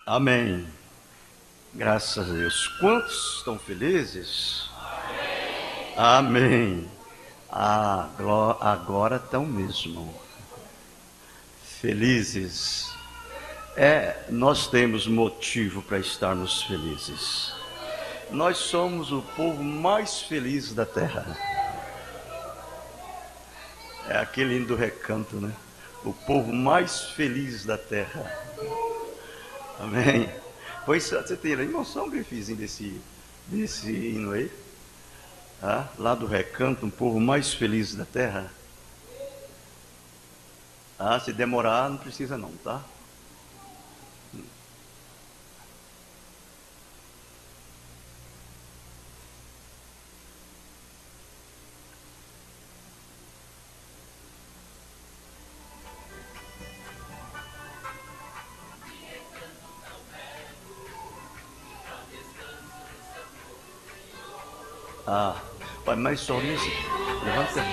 Amém. Graças a Deus. Quantos estão felizes? Amém. Amém. Agora estão mesmo felizes. Nós temos motivo para estarmos felizes. Nós somos o povo mais feliz da terra. É aquele hino do recanto, né? O povo mais feliz da terra. Amém. Pois você tem a emoção, Grifizinho, desse hino aí? Lá do recanto, um povo mais feliz da terra. Se demorar, não precisa não, tá? Mas só nisso. Levanta. É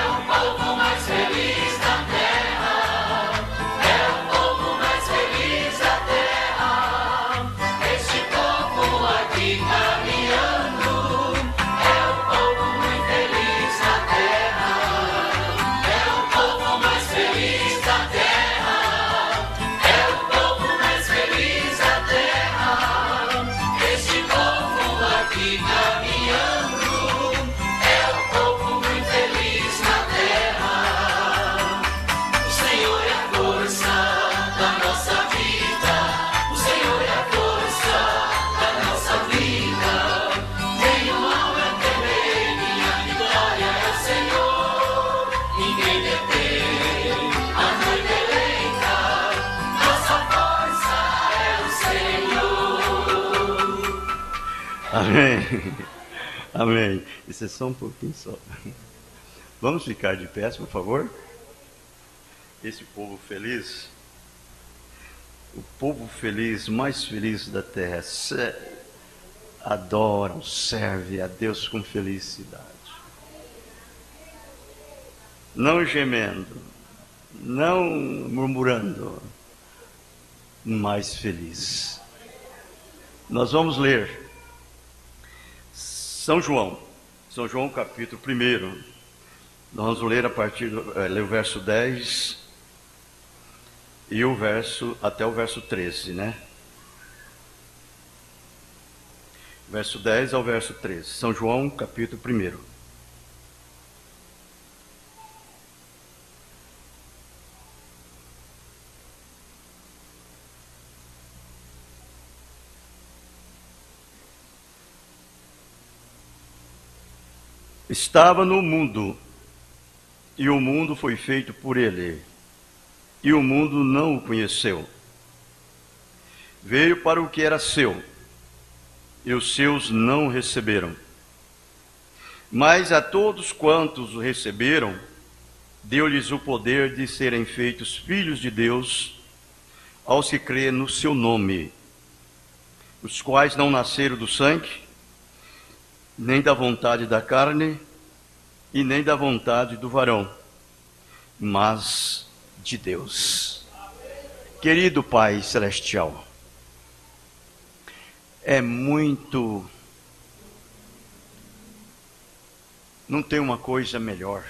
o povo mais feliz da terra. É o povo mais feliz da terra. Este povo aqui caminhando. É o povo muito feliz da terra. É o povo mais feliz da terra. É o povo mais feliz da terra. Este povo aqui caminhando. É o povo muito feliz na terra. O Senhor é a força da nossa vida. O Senhor é a força da nossa vida. Tenho mal é temer, minha vitória é o Senhor. Ninguém detém a noite eleita. Nossa força é o Senhor. Amém. Amém. Isso é só um pouquinho só. Vamos ficar de pé, por favor? Esse povo feliz, o povo feliz, mais feliz da terra, adoram, serve a Deus com felicidade. Não gemendo, não murmurando, mais feliz. Nós vamos ler São João capítulo 1. Nós vamos ler a partir ler o verso 10 e até o verso 13, né? Verso 10 ao verso 13. São João capítulo 1. Estava no mundo, e o mundo foi feito por ele, e o mundo não o conheceu. Veio para o que era seu, e os seus não o receberam. Mas a todos quantos o receberam, deu-lhes o poder de serem feitos filhos de Deus, aos que crêem no seu nome, os quais não nasceram do sangue, nem da vontade da carne, e nem da vontade do varão, mas de Deus. Querido Pai Celestial, não tem uma coisa melhor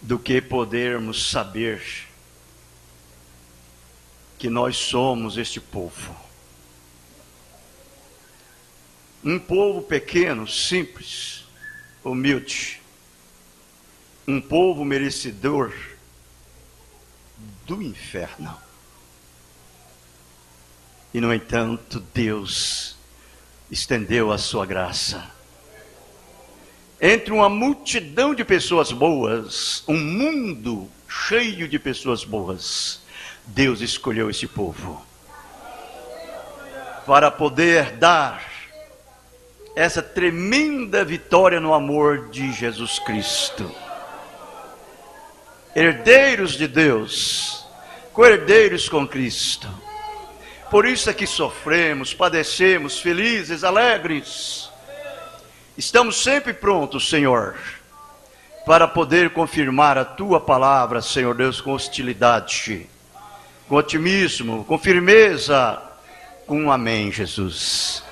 do que podermos saber que nós somos este povo. Um povo pequeno, simples, humilde. Um povo merecedor do inferno. E, no entanto, Deus estendeu a sua graça. Entre uma multidão de pessoas boas, um mundo cheio de pessoas boas, Deus escolheu esse povo para poder dar essa tremenda vitória no amor de Jesus Cristo. Herdeiros de Deus, co-herdeiros com Cristo. Por isso é que sofremos, padecemos, felizes, alegres. Estamos sempre prontos, Senhor, para poder confirmar a tua palavra, Senhor Deus, com hostilidade, com otimismo, com firmeza, com um amém, Jesus.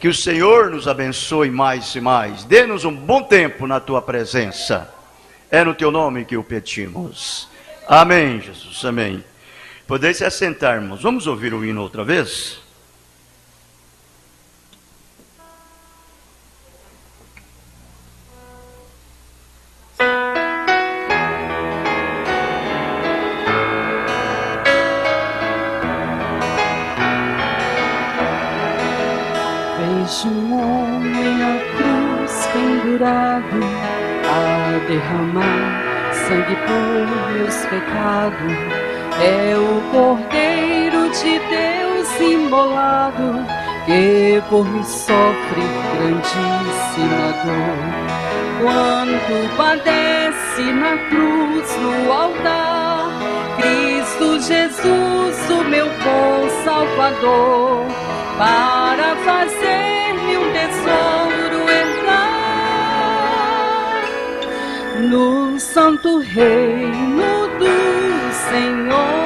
Que o Senhor nos abençoe mais e mais. Dê-nos um bom tempo na tua presença. É no teu nome que o pedimos. Amém, Jesus, amém. Podeis se assentar, irmãos. Vamos ouvir o hino outra vez? Vejo um homem à cruz pendurado, a derramar sangue por meus pecados. É o Cordeiro de Deus imolado, que por mim sofre grandíssima dor. Quanto padece na cruz, no altar, Cristo Jesus, o meu bom Salvador, para fazer-me um tesouro entrar no santo reino do Senhor.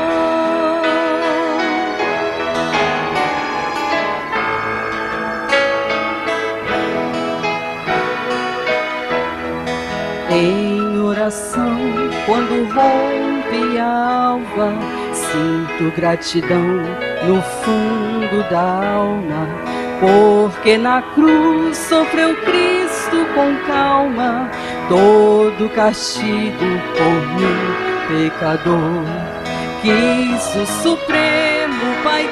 Em oração, quando rompe a alva, sinto gratidão no fundo da alma, porque na cruz sofreu Cristo com calma, todo castigo por mim, pecador. Quis o Supremo Pai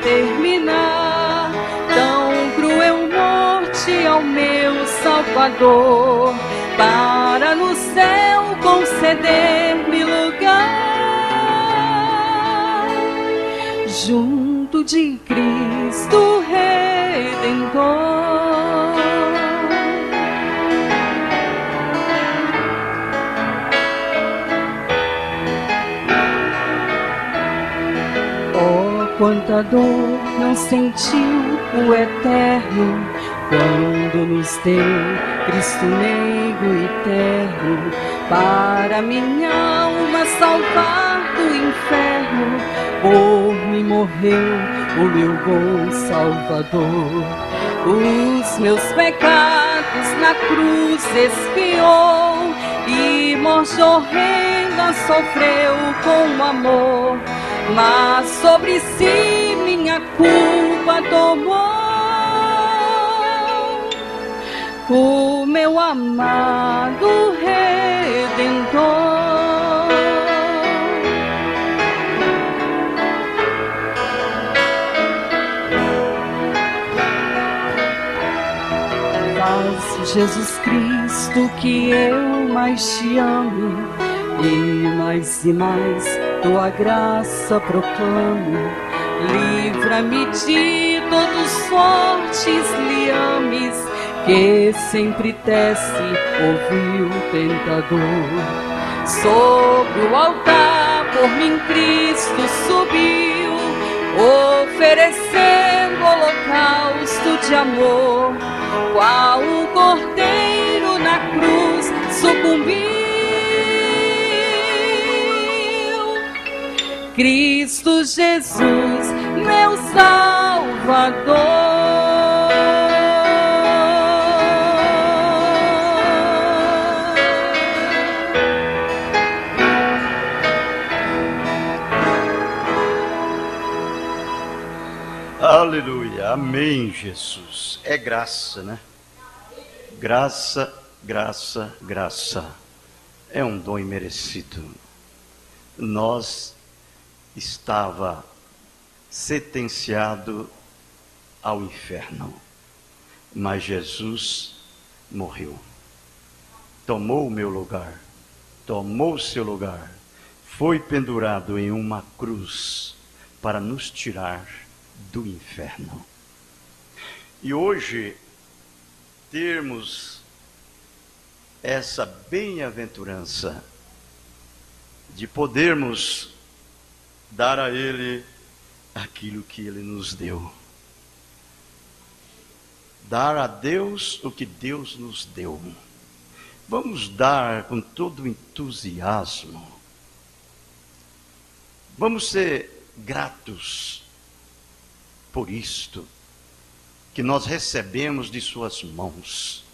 determinar tão cruel morte ao meu Salvador, para no céu conceder-me lugar junto de Cristo Redentor. Oh, quanta dor não sentiu o Eterno quando nos deu Cristo meigo e terno, para minha alma salvar do inferno. Por mim morreu o meu bom Salvador, os meus pecados na cruz expiou, e morte horrenda sofreu com amor, mas sobre si minha culpa tomou. O meu amado Redentor. Faz, Jesus Cristo, que eu mais te ame, e mais tua graça proclame. Livra-me de todos fortes liames, que sempre tece o vil tentador. Sobre o altar por mim Cristo subiu, oferecendo holocausto de amor, qual o Cordeiro na cruz sucumbiu. Cristo Jesus, meu Salvador. Aleluia, amém, Jesus. É graça, né? Graça, graça, graça. É um dom imerecido. Nós estava sentenciado ao inferno, mas Jesus morreu. Tomou o meu lugar, tomou o seu lugar, foi pendurado em uma cruz para nos tirar do inferno. E hoje termos essa bem-aventurança de podermos dar a Ele aquilo que Ele nos deu. Dar a Deus o que Deus nos deu. vamos dar com todo o entusiasmo. Vamos ser gratos por isto que nós recebemos de suas mãos.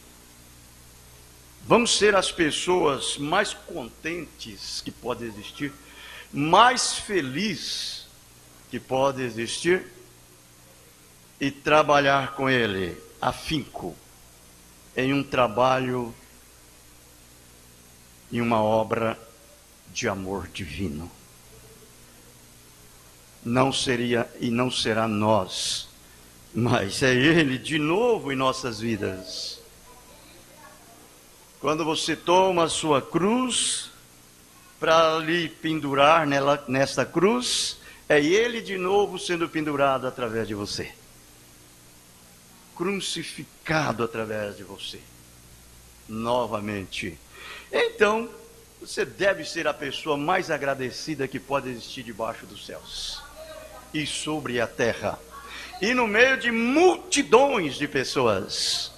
Vamos ser as pessoas mais contentes que pode existir, mais felizes que pode existir, e trabalhar com Ele, afinco, em um trabalho, em uma obra de amor divino. Não seria e não será nós, mas é Ele de novo em nossas vidas. Quando você toma a sua cruz para lhe pendurar nesta cruz, é Ele de novo sendo pendurado através de você, crucificado através de você, novamente. Então, você deve ser a pessoa mais agradecida que pode existir debaixo dos céus e sobre a terra, e no meio de multidões de pessoas,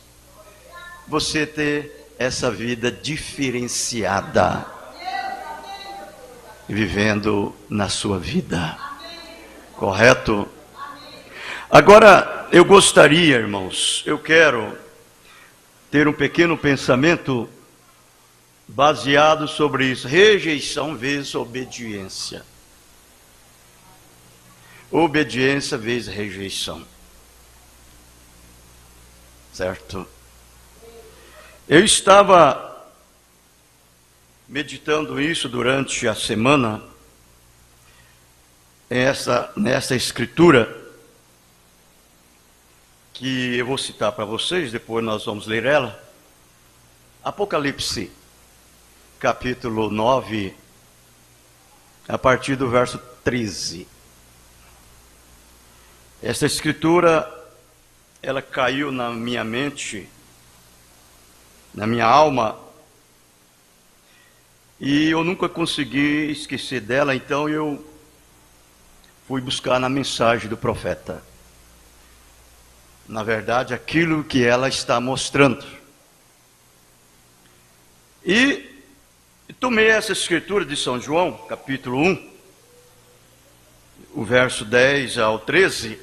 você ter essa vida diferenciada, vivendo na sua vida, correto? Agora, eu gostaria, irmãos, eu quero ter um pequeno pensamento baseado sobre isso. Rejeição vezes obediência. Obediência vezes rejeição. Certo? Eu estava meditando isso durante a semana, nessa escritura, que eu vou citar para vocês, depois nós vamos ler ela. Apocalipse, capítulo 9, a partir do verso 13. Essa escritura, ela caiu na minha mente, na minha alma, e eu nunca consegui esquecer dela, então eu fui buscar na mensagem do profeta. Na verdade, aquilo que ela está mostrando. E tomei essa escritura de São João, capítulo 1, o verso 10 ao 13,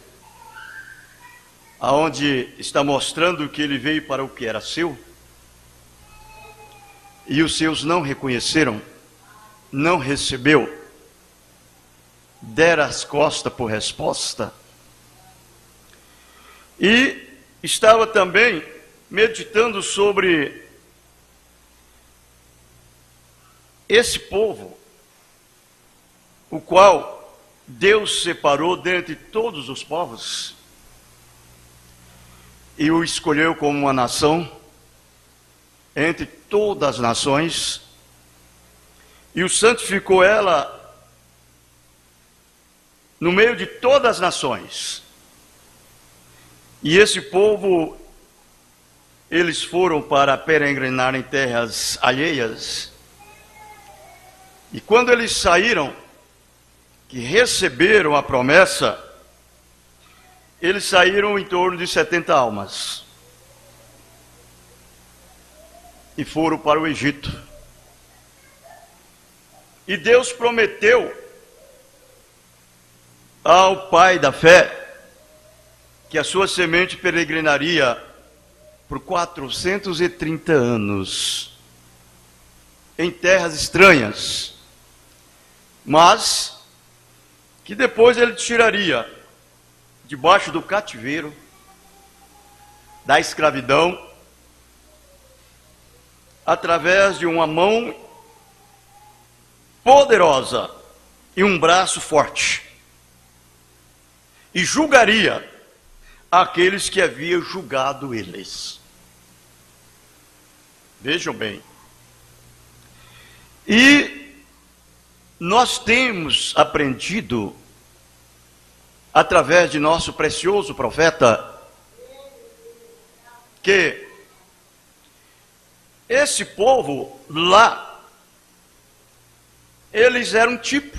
aonde está mostrando que ele veio para o que era seu, e os seus não reconheceram, não recebeu, deram as costas por resposta. E estava também meditando sobre esse povo, o qual Deus separou dentre todos os povos e o escolheu como uma nação entre todas as nações, e o santificou ela no meio de todas as nações. E esse povo, eles foram para peregrinar em terras alheias, e quando eles saíram, que receberam a promessa, eles saíram em torno de 70 almas, e foram para o Egito. E Deus prometeu ao pai da fé que a sua semente peregrinaria por 430 anos em terras estranhas, mas que depois ele tiraria debaixo do cativeiro, da escravidão, através de uma mão poderosa e um braço forte, e julgaria aqueles que haviam julgado eles. Vejam bem. E nós temos aprendido, através de nosso precioso profeta, que esse povo lá, eles eram um tipo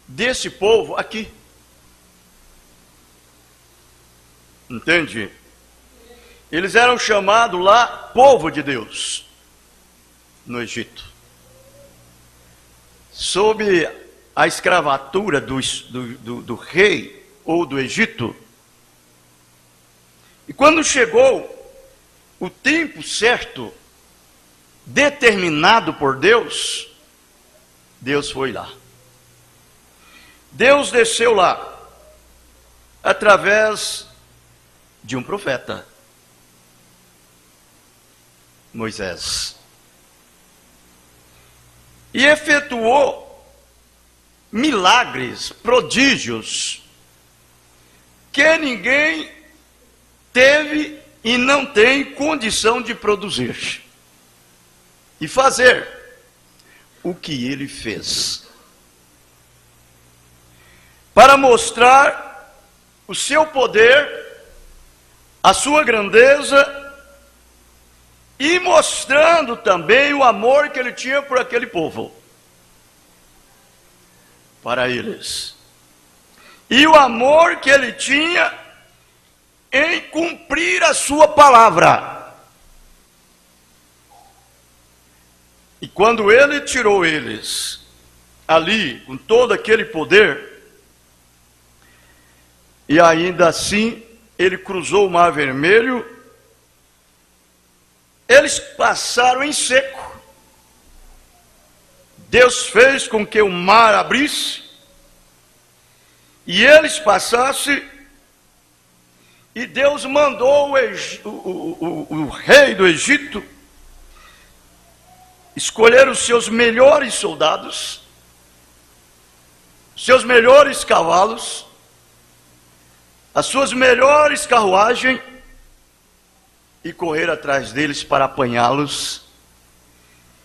desse povo aqui. Entende? Eles eram chamados lá povo de Deus. no Egito, sob a escravatura do rei ou do Egito. E quando chegou o tempo certo, determinado por Deus, Deus foi lá. Deus desceu lá, através de um profeta, Moisés, e efetuou milagres, prodígios, que ninguém teve e não tem condição de produzir e fazer o que ele fez, para mostrar o seu poder, a sua grandeza, e mostrando também o amor que ele tinha por aquele povo, para eles, e o amor que ele tinha em cumprir a sua palavra. E quando ele tirou eles ali, com todo aquele poder, e ainda assim ele cruzou o Mar Vermelho, eles passaram em seco. Deus fez com que o mar abrisse e eles passassem, e Deus mandou o rei do Egito escolher os seus melhores soldados, seus melhores cavalos, as suas melhores carruagens, e correr atrás deles para apanhá-los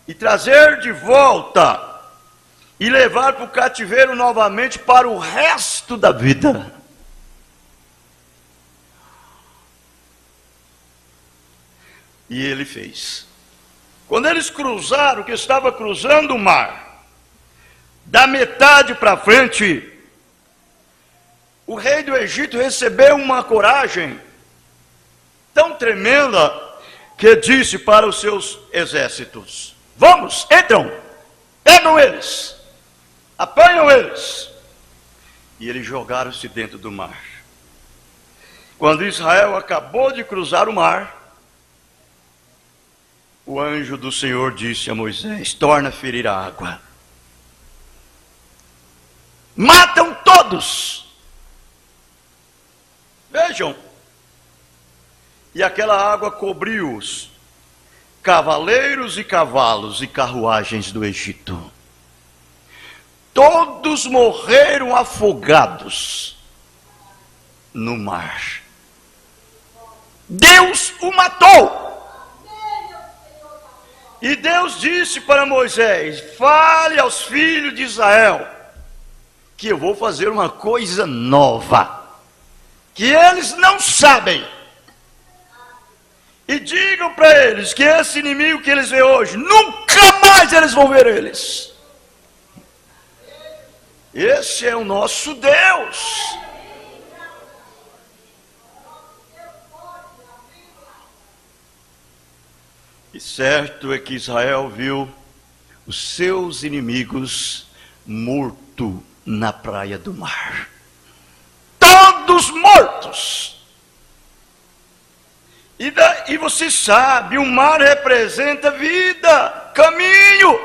e trazer de volta e levar para o cativeiro novamente para o resto da vida. E ele fez. Quando eles cruzaram, que estava cruzando o mar, da metade para frente, o rei do Egito recebeu uma coragem tão tremenda, que disse para os seus exércitos: vamos, entram, pegam eles, apanham eles. E eles jogaram-se dentro do mar. Quando Israel acabou de cruzar o mar, o anjo do Senhor disse a Moisés: torna a ferir a água, matam todos. Vejam, e aquela água cobriu os cavaleiros e cavalos e carruagens do Egito. Todos morreram afogados no mar. Deus o matou. E Deus disse para Moisés: fale aos filhos de Israel que eu vou fazer uma coisa nova, que eles não sabem. E digam para eles que esse inimigo que eles veem hoje, nunca mais eles vão ver eles. Esse é o nosso Deus. E certo é que Israel viu os seus inimigos mortos na praia do mar. Todos mortos. E você sabe, o mar representa vida, caminho,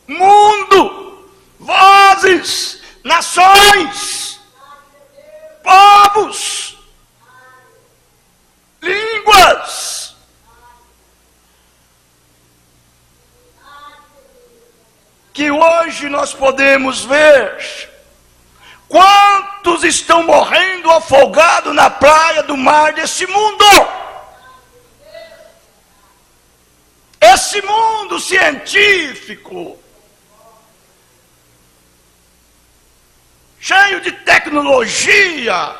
mundo, vozes, nações, povos, línguas. Que hoje nós podemos ver quantos estão morrendo afogados na praia do mar desse mundo. Esse mundo científico, cheio de tecnologia,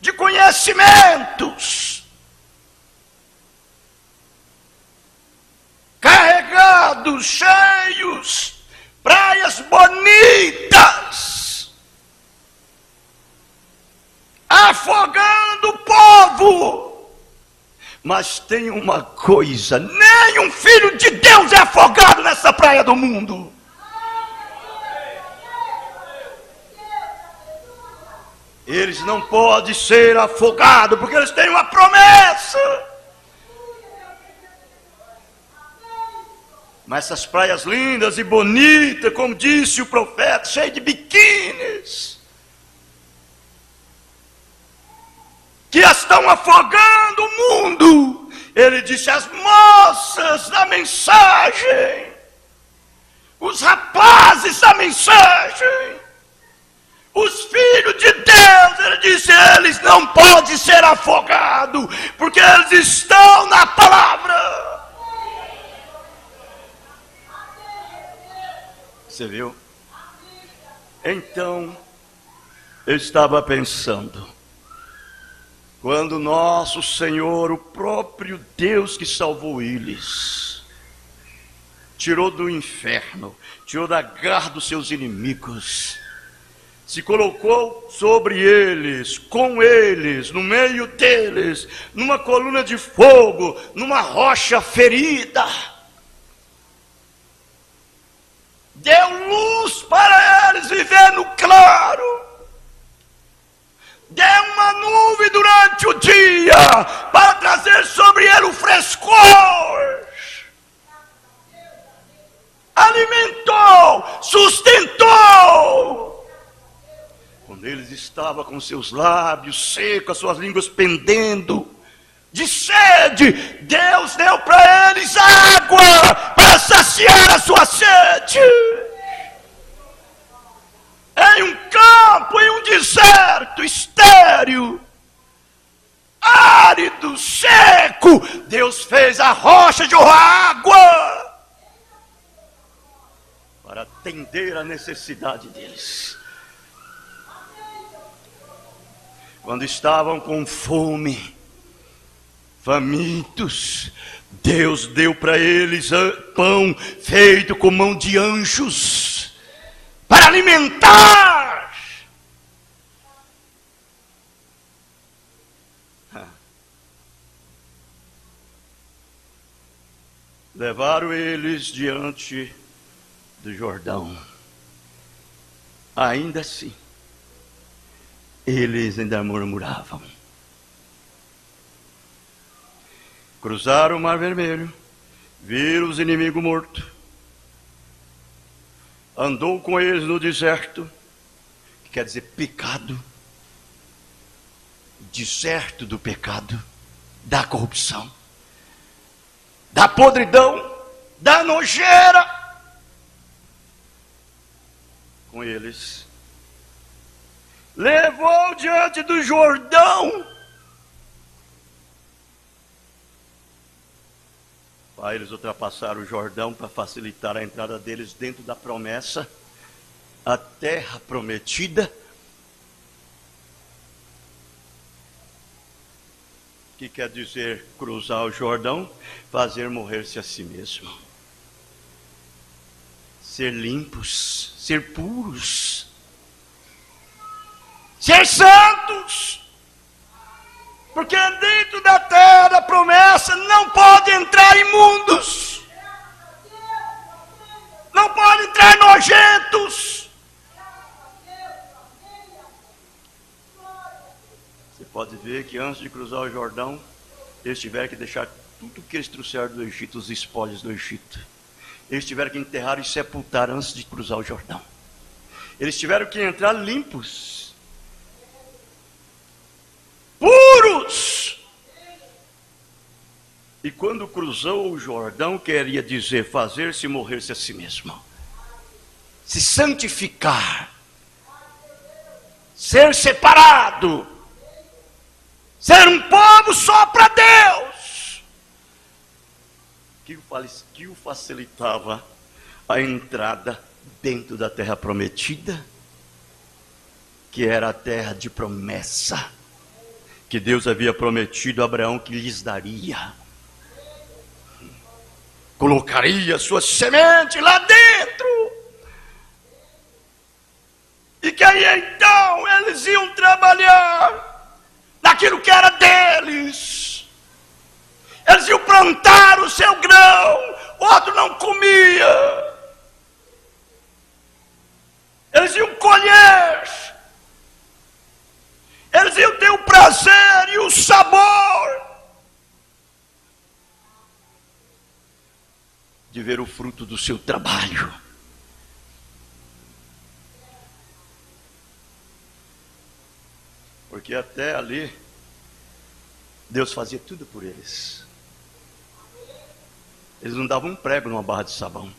de conhecimentos, carregados, cheios, praias bonitas, afogando o povo. Mas tem uma coisa, nem nenhum filho de Deus é afogado nessa praia do mundo. Eles não podem ser afogados, porque eles têm uma promessa. Mas essas praias lindas e bonitas, como disse o profeta, cheias de biquínis, que estão afogando o mundo. Ele disse: as moças da mensagem, os rapazes da mensagem, os filhos de Deus, ele disse, eles não podem ser afogados, porque eles estão na palavra. Você viu? Então, eu estava pensando, quando nosso Senhor, o próprio Deus que salvou eles, tirou do inferno, tirou da garra dos seus inimigos, se colocou sobre eles, com eles, no meio deles, numa coluna de fogo, numa rocha ferida, deu luz para eles viver no claro, deu uma nuvem durante o dia, para trazer sobre ele o frescor, alimentou, sustentou. Quando eles estavam com seus lábios secos, as suas línguas pendendo de sede, Deus deu para eles água para saciar a sua sede. Em um campo, em um deserto estéril, árido, seco, Deus fez a rocha jorrar água para atender a necessidade deles. Quando estavam com fome, famintos, Deus deu para eles pão feito com mão de anjos, para alimentar. Levaram eles diante do Jordão. Ainda assim, eles ainda murmuravam. Cruzaram o Mar Vermelho, viram os inimigos mortos. Andou com eles no deserto, que quer dizer pecado. Deserto do pecado, da corrupção, da podridão, da nojeira. Com eles. Levou diante do Jordão, para eles ultrapassar o Jordão, para facilitar a entrada deles dentro da promessa, a terra prometida, que quer dizer cruzar o Jordão, fazer morrer-se a si mesmo, ser limpos, ser puros, ser santos, porque dentro da terra da promessa não pode entrar imundos, não pode entrar nojentos. Você pode ver que antes de cruzar o Jordão, eles tiveram que deixar tudo que eles trouxeram do Egito, os espólios do Egito, eles tiveram que enterrar e sepultar antes de cruzar o Jordão. Eles tiveram que entrar limpos, puros. E quando cruzou o Jordão, queria dizer fazer-se morrer-se a si mesmo, se santificar, ser separado, ser um povo só para Deus, que o facilitava a entrada dentro da terra prometida, que era a terra de promessa, que Deus havia prometido a Abraão que lhes daria. Colocaria sua semente lá dentro. E que aí então eles iam trabalhar naquilo que era deles. Eles iam plantar o seu grão, outro não comia. Eles iam colher. Eles iam ter o prazer e o sabor de ver o fruto do seu trabalho. Porque até ali, Deus fazia tudo por eles. Eles não davam um prego numa barra de sabão.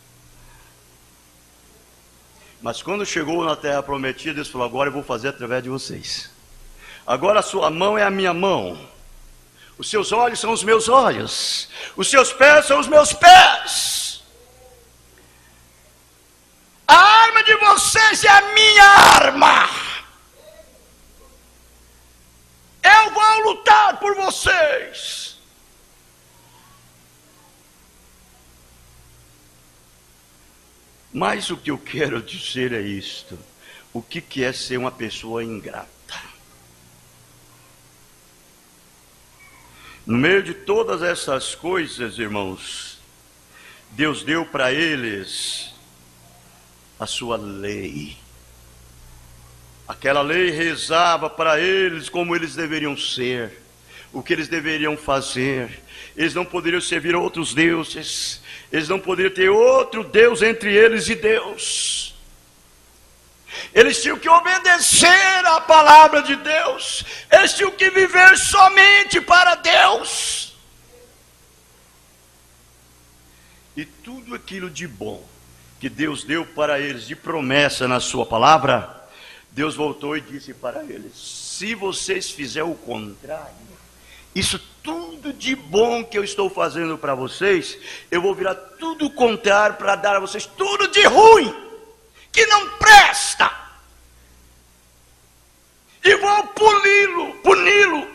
Mas quando chegou na terra prometida, Deus falou: agora eu vou fazer através de vocês. Agora a sua mão é a minha mão. Os seus olhos são os meus olhos. Os seus pés são os meus pés. A arma de vocês é a minha arma. Eu vou lutar por vocês. Mas o que eu quero dizer é isto: o que é ser uma pessoa ingrata? No meio de todas essas coisas, irmãos, Deus deu para eles a sua lei. Aquela lei rezava para eles como eles deveriam ser, o que eles deveriam fazer. Eles não poderiam servir a outros deuses. Eles não poderiam ter outro Deus entre eles e Deus. Eles tinham que obedecer à palavra de Deus. Eles tinham que viver somente para Deus. E tudo aquilo de bom que Deus deu para eles de promessa na sua palavra, Deus voltou e disse para eles: se vocês fizerem o contrário, isso tudo de bom que eu estou fazendo para vocês, eu vou virar tudo o contrário para dar a vocês tudo de ruim, que não presta. E vou puni-lo.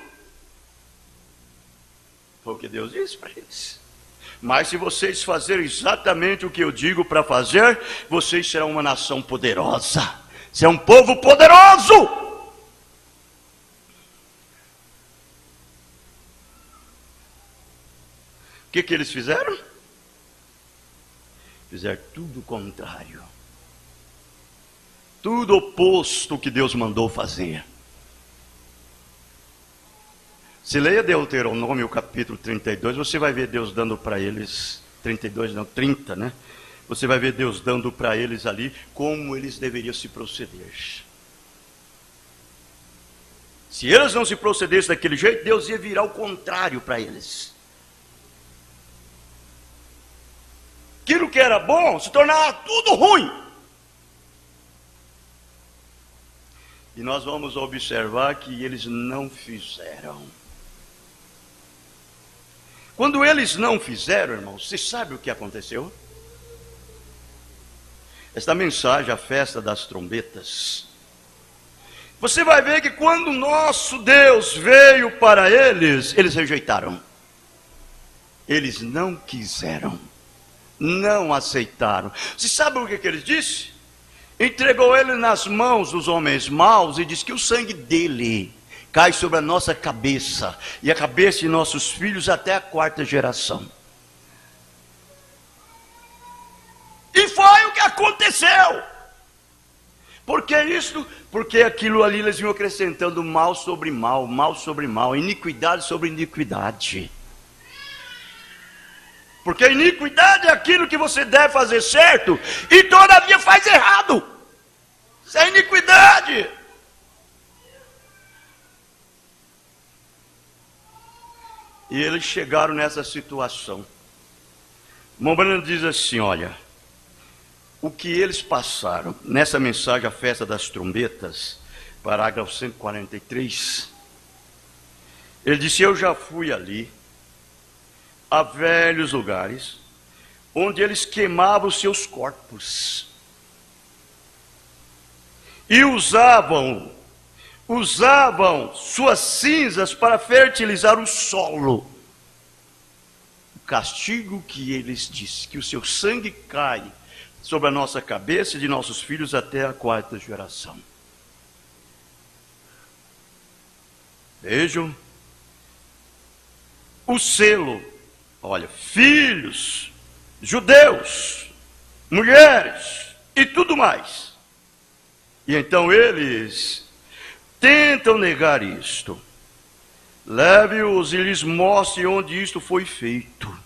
Foi o que Deus disse para eles. Mas se vocês fizerem exatamente o que eu digo para fazer, vocês serão uma nação poderosa. Serão um povo poderoso. O que eles fizeram? Fizeram tudo o contrário. Tudo oposto ao que Deus mandou fazer. Se leia Deuteronômio capítulo 32, você vai ver Deus dando para eles, 32 não, 30, né? Você vai ver Deus dando para eles ali como eles deveriam se proceder. Se eles não se procedessem daquele jeito, Deus ia virar o contrário para eles. Aquilo que era bom se tornava tudo ruim. E nós vamos observar que eles não fizeram. Quando eles não fizeram, irmãos, você sabe o que aconteceu? Esta mensagem, a festa das trombetas, você vai ver que quando o nosso Deus veio para eles, eles rejeitaram. Eles não quiseram, não aceitaram. Você sabe o que ele disse? Entregou ele nas mãos dos homens maus e disse que o sangue dele cai sobre a nossa cabeça e a cabeça de nossos filhos até a 4ª geração. E foi o que aconteceu. Por que isso? Porque aquilo ali eles iam acrescentando mal sobre mal, mal sobre mal, iniquidade sobre iniquidade. Porque a iniquidade é aquilo que você deve fazer certo e todavia faz errado. Isso é iniquidade. E eles chegaram nessa situação. Mombrando diz assim: olha, o que eles passaram nessa mensagem, a festa das trombetas, parágrafo 143, ele disse: eu já fui ali, a velhos lugares, onde eles queimavam os seus corpos, e usavam suas cinzas para fertilizar o solo. O castigo que eles dizem, que o seu sangue cai sobre a nossa cabeça e de nossos filhos até a 4ª geração. Vejam, o selo olha, filhos, judeus, mulheres e tudo mais. E então eles tentam negar isto. Leve-os e lhes mostre onde isto foi feito.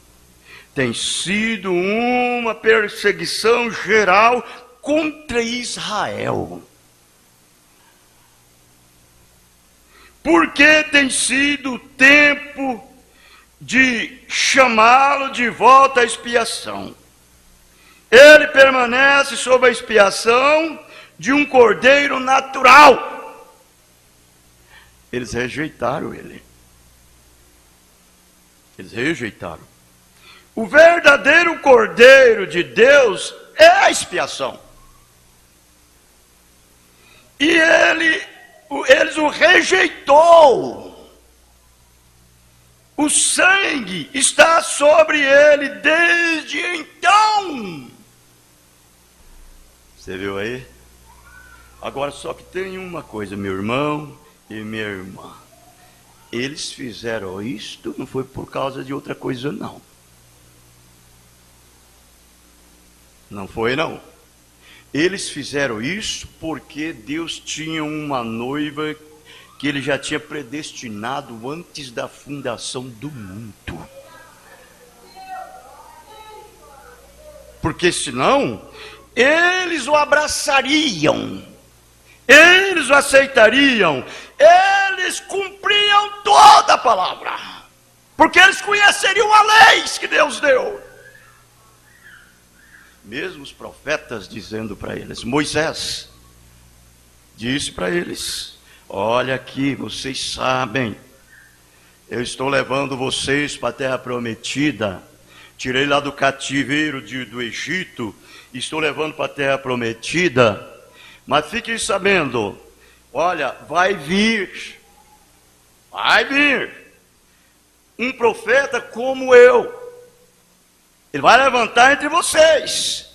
Tem sido uma perseguição geral contra Israel. Porque tem sido o tempo de chamá-lo de volta à expiação. Ele permanece sob a expiação de um cordeiro natural. Eles rejeitaram ele. Eles rejeitaram. O verdadeiro cordeiro de Deus é a expiação. E eles o rejeitou. O sangue está sobre ele desde então. Você viu aí? Agora só que tem uma coisa, meu irmão e minha irmã. Eles fizeram isto, não foi por causa de outra coisa, não. Não foi, não. Eles fizeram isso porque Deus tinha uma noiva que ele já tinha predestinado antes da fundação do mundo. Porque senão, eles o abraçariam, eles o aceitariam, eles cumpriam toda a palavra, porque eles conheceriam a lei que Deus deu. Mesmo os profetas dizendo para eles, Moisés disse para eles, olha aqui, vocês sabem, eu estou levando vocês para a terra prometida, tirei lá do cativeiro do Egito, estou levando para a terra prometida, mas fiquem sabendo, olha, vai vir um profeta como eu. Ele vai levantar entre vocês.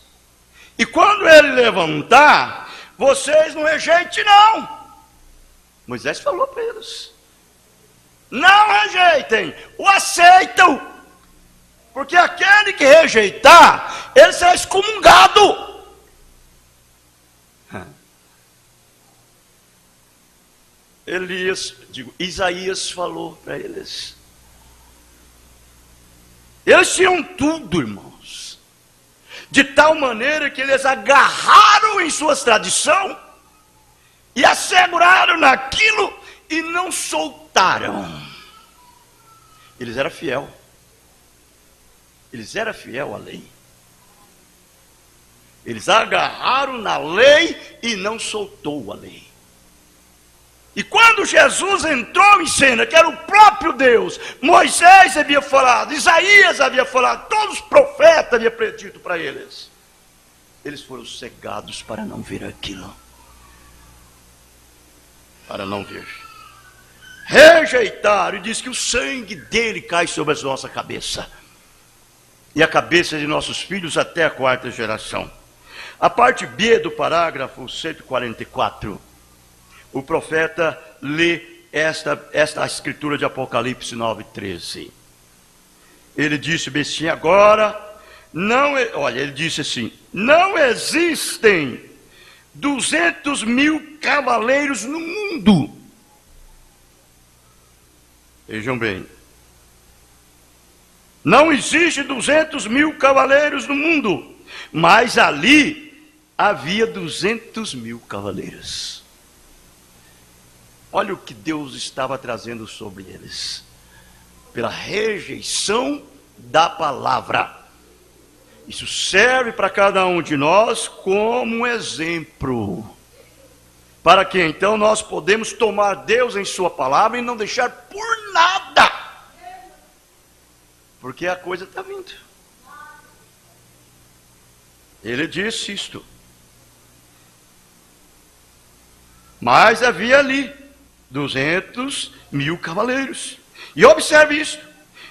E quando ele levantar, vocês não rejeitem não. Moisés falou para eles. Não rejeitem, o aceitam. Porque aquele que rejeitar, ele será excomungado. Isaías falou para eles. Eles tinham tudo, irmãos, de tal maneira que eles agarraram em suas tradições e asseguraram naquilo e não soltaram. Eles eram fiel. Eles eram fiel à lei. Eles agarraram na lei e não soltou a lei. E quando Jesus entrou em cena, que era o próprio Deus, Moisés havia falado, Isaías havia falado, todos os profetas haviam predito para eles. Eles foram cegados para não ver aquilo. Para não ver. Rejeitaram e diz que o sangue dele cai sobre a nossa cabeça. E a cabeça de nossos filhos até a 4ª geração. A parte B do parágrafo 144. O profeta lê esta escritura de Apocalipse 9:13. Ele disse bem assim, agora, ele disse assim, não existem 200.000 cavaleiros no mundo. Vejam bem. Não existe 200.000 cavaleiros no mundo, mas ali havia 200.000 cavaleiros. Olha o que Deus estava trazendo sobre eles. Pela rejeição da palavra. Isso serve para cada um de nós como um exemplo. Para que então nós podemos tomar Deus em sua palavra e não deixar por nada. Porque a coisa está vindo. Ele disse isto. Mas havia ali 200.000 cavaleiros. E observe isso.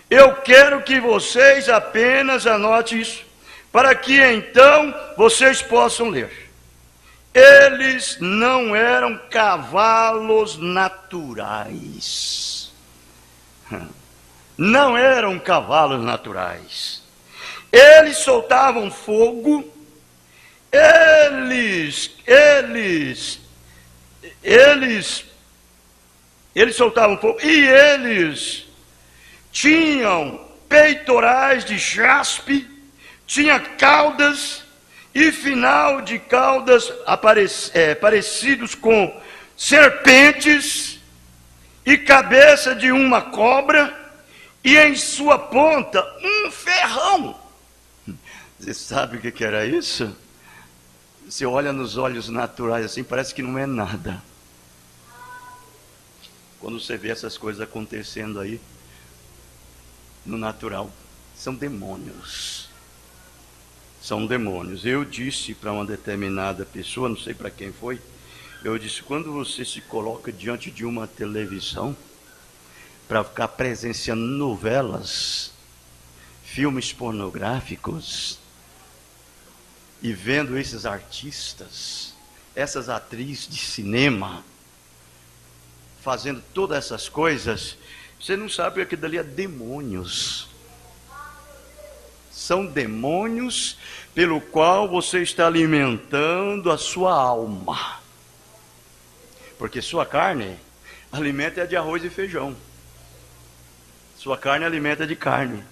Eu quero que vocês apenas anotem isso, para que então vocês possam ler. Eles não eram cavalos naturais. não eram cavalos naturais. Eles soltavam fogo, eles soltavam fogo e eles tinham peitorais de jaspe, tinha caudas e final de caudas parecidos com serpentes e cabeça de uma cobra e em sua ponta um ferrão. Você sabe o que era isso? Você olha nos olhos naturais assim, parece que não é nada. Quando você vê essas coisas acontecendo aí, no natural, são demônios. São demônios. Eu disse para uma determinada pessoa, não sei para quem foi, eu disse, quando você se coloca diante de uma televisão, para ficar presenciando novelas, filmes pornográficos, e vendo esses artistas, essas atrizes de cinema, fazendo todas essas coisas, você não sabe que aquilo dali é demônios. São demônios pelo qual você está alimentando a sua alma. Porque sua carne alimenta de arroz e feijão. Sua carne alimenta de carne.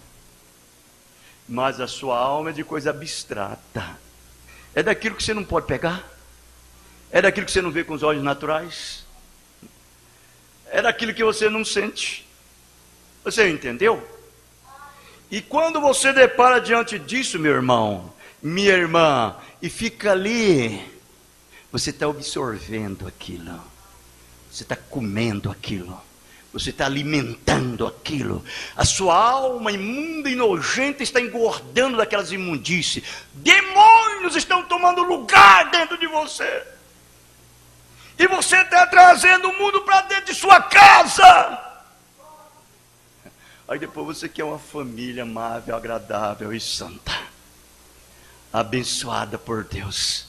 Mas a sua alma é de coisa abstrata. É daquilo que você não pode pegar. É daquilo que você não vê com os olhos naturais. É daquilo que você não sente. Você entendeu? E quando você depara diante disso, meu irmão, minha irmã, e fica ali, você está absorvendo aquilo. Você está comendo aquilo. Você está alimentando aquilo. A sua alma imunda e nojenta está engordando daquelas imundícies. Demônios estão tomando lugar dentro de você. E você está trazendo o mundo para dentro de sua casa. Aí depois você quer uma família amável, agradável e santa. Abençoada por Deus.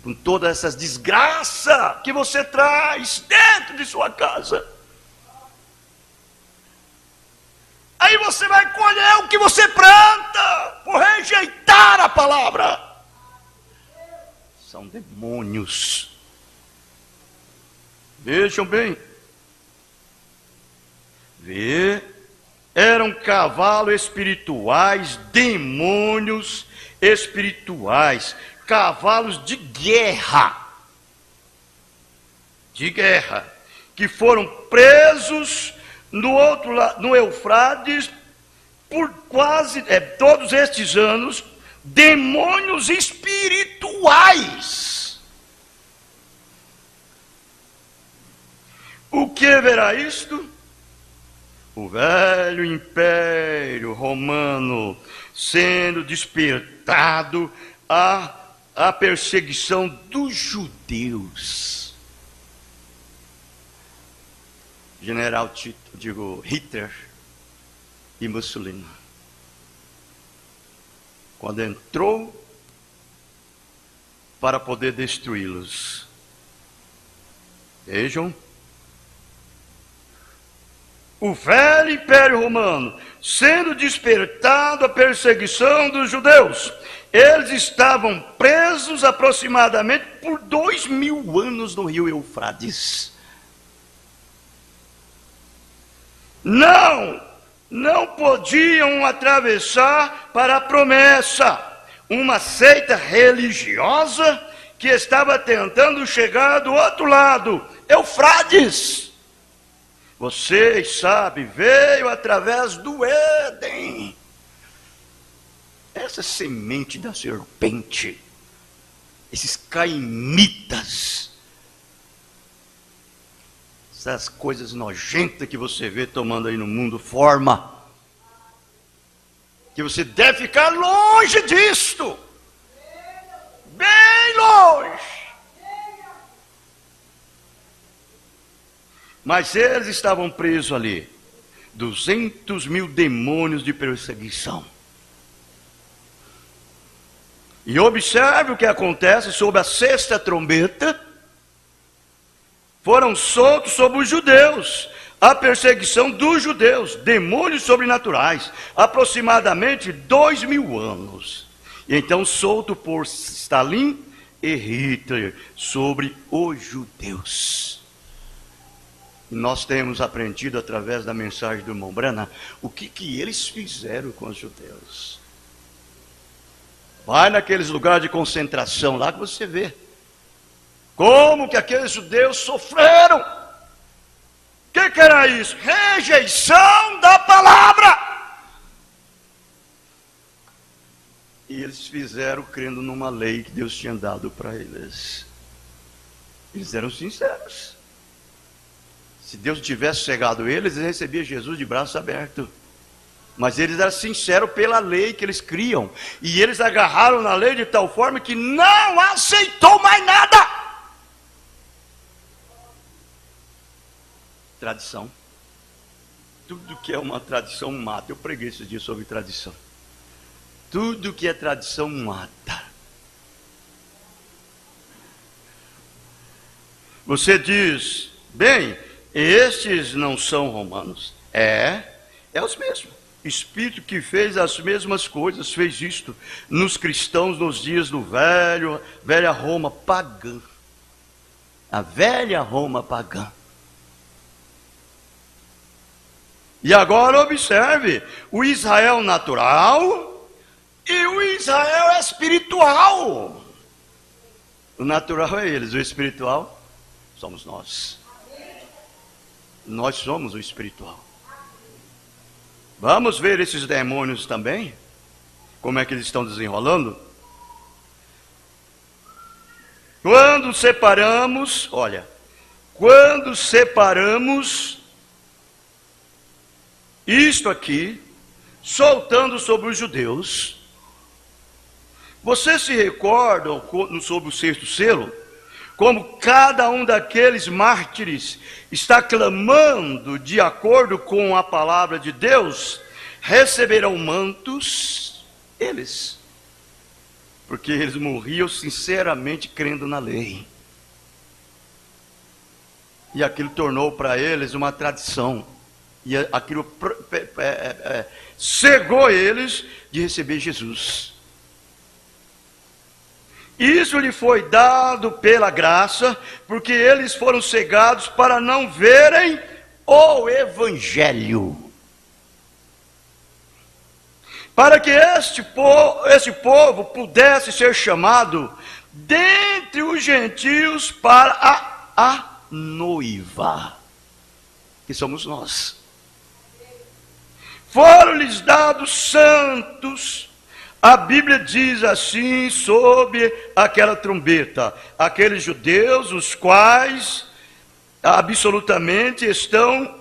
Com todas essas desgraças que você traz dentro de sua casa. Aí você vai colher o que você planta, por rejeitar a palavra. São demônios. Vejam bem. Eram cavalos espirituais, demônios espirituais, cavalos de guerra, que foram presos no outro lado, no Eufrates, por quase todos estes anos, demônios espirituais. O que verá isto? O velho império romano sendo despertado à perseguição dos judeus. General Hitler e Mussolini, quando entrou para poder destruí-los. Vejam, o velho império romano sendo despertado à perseguição dos judeus. Eles estavam presos aproximadamente por 2000 anos no rio Eufrates. Não podiam atravessar para a promessa. Uma seita religiosa que estava tentando chegar do outro lado, Eufrates. Vocês sabem, veio através do Éden. Essa semente da serpente, esses caimitas, essas coisas nojentas que você vê tomando aí no mundo forma, que você deve ficar longe disto, bem longe. Mas eles estavam presos ali, 200.000 demônios de perseguição. E observe o que acontece sob a sexta trombeta. Foram soltos sobre os judeus. a perseguição dos judeus, demônios sobrenaturais, aproximadamente 2000 anos. E então solto por Stalin e Hitler sobre os judeus. E nós temos aprendido através da mensagem do irmão Branham o que eles fizeram com os judeus. Vai naqueles lugares de concentração lá que você vê como que aqueles judeus sofreram. O que era isso? Rejeição da palavra. E eles fizeram crendo numa lei que Deus tinha dado para eles. Eles eram sinceros. Se Deus tivesse cegado eles recebiam Jesus de braços abertos. Mas eles eram sinceros pela lei que eles criam. E eles agarraram na lei de tal forma que não aceitou mais nada. Tradição. Tudo que é uma tradição mata. Eu preguei esses dias sobre tradição. Tudo que é tradição mata. Você diz, bem, estes não são romanos. É os mesmos. Espírito que fez as mesmas coisas, fez isto nos cristãos nos dias do velha Roma pagã. A velha Roma pagã. E agora observe, o Israel natural e o Israel espiritual. O natural é eles, o espiritual somos nós. Nós somos o espiritual. Vamos ver esses demônios também? Como é que eles estão desenrolando? Quando separamos, olha, quando separamos isto aqui, soltando sobre os judeus, vocês se recordam sobre o sexto selo? Como cada um daqueles mártires está clamando de acordo com a palavra de Deus, receberão mantos, eles, porque eles morriam sinceramente crendo na lei. E aquilo tornou para eles uma tradição. E aquilo cegou eles de receber Jesus. Isso lhe foi dado pela graça, porque eles foram cegados para não verem o Evangelho. Para que este povo pudesse ser chamado dentre os gentios para a noiva, que somos nós. Foram-lhes dados santos. A Bíblia diz assim sobre aquela trombeta: aqueles judeus, os quais absolutamente estão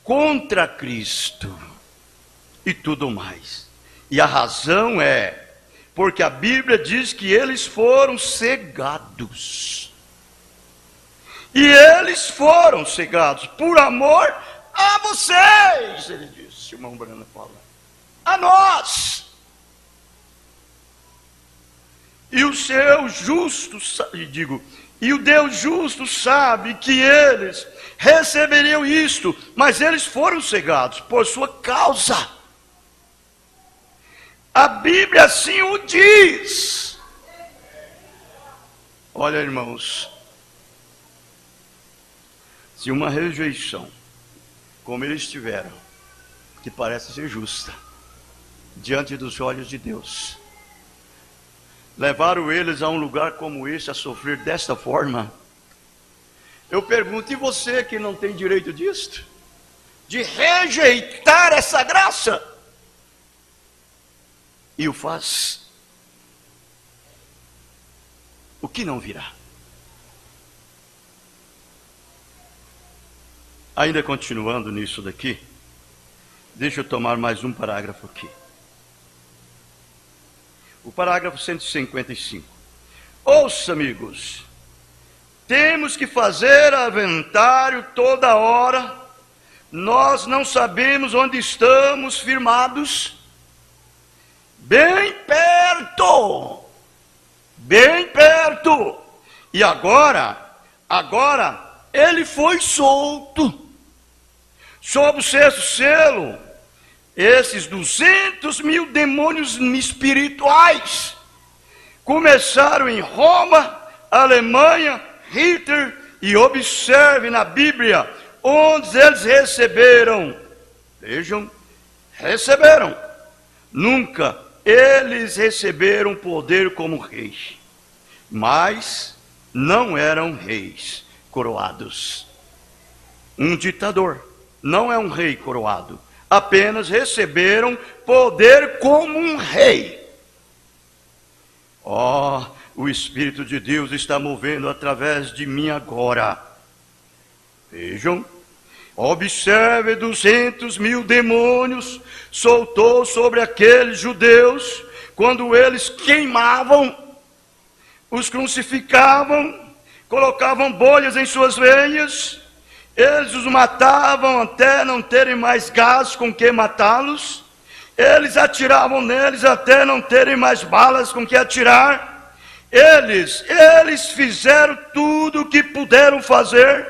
contra Cristo e tudo mais. E a razão é porque a Bíblia diz que eles foram cegados. E eles foram cegados por amor a vocês, ele disse, o irmão Branham fala, a nós. E o seu justo, e o Deus justo sabe que eles receberiam isto, mas eles foram cegados por sua causa. A Bíblia assim o diz. Olha, irmãos, se uma rejeição, como eles tiveram, que parece ser justa, diante dos olhos de Deus, levaram eles a um lugar como esse a sofrer desta forma, eu pergunto, e você que não tem direito disto? De rejeitar essa graça? E o faz? O que não virá? Ainda continuando nisso daqui, deixa eu tomar mais um parágrafo aqui. O parágrafo 155. Ouça, amigos, temos que fazer inventário toda hora, nós não sabemos onde estamos firmados, bem perto, e agora, ele foi solto, Sob o sexto selo, esses 200.000 demônios espirituais começaram em Roma, Alemanha, Hitler, e observe na Bíblia onde eles receberam. Vejam, receberam. Nunca eles receberam poder como reis, mas não eram reis coroados. Um ditador não é um rei coroado, apenas receberam poder como um rei. O Espírito de Deus está movendo através de mim agora. Vejam, observe, 200.000 demônios soltou sobre aqueles judeus, quando eles queimavam, os crucificavam, colocavam bolhas em suas veias, eles os matavam até não terem mais gás com que matá-los, eles atiravam neles até não terem mais balas com que atirar. Eles fizeram tudo o que puderam fazer,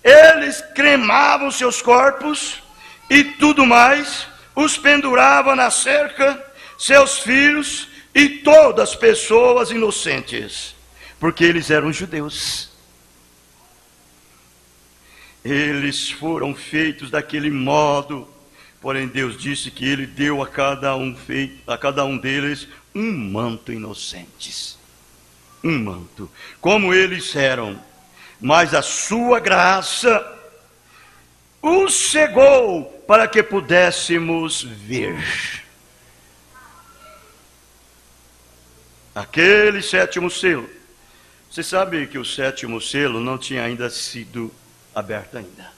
eles cremavam seus corpos e tudo mais, os penduravam na cerca, seus filhos e todas as pessoas inocentes, porque eles eram judeus. Eles foram feitos daquele modo, porém Deus disse que Ele deu a cada um deles um manto inocentes. Um manto, como eles eram, mas a sua graça os cegou para que pudéssemos ver. Aquele sétimo selo, você sabe que o sétimo selo não tinha ainda sido aberto ainda.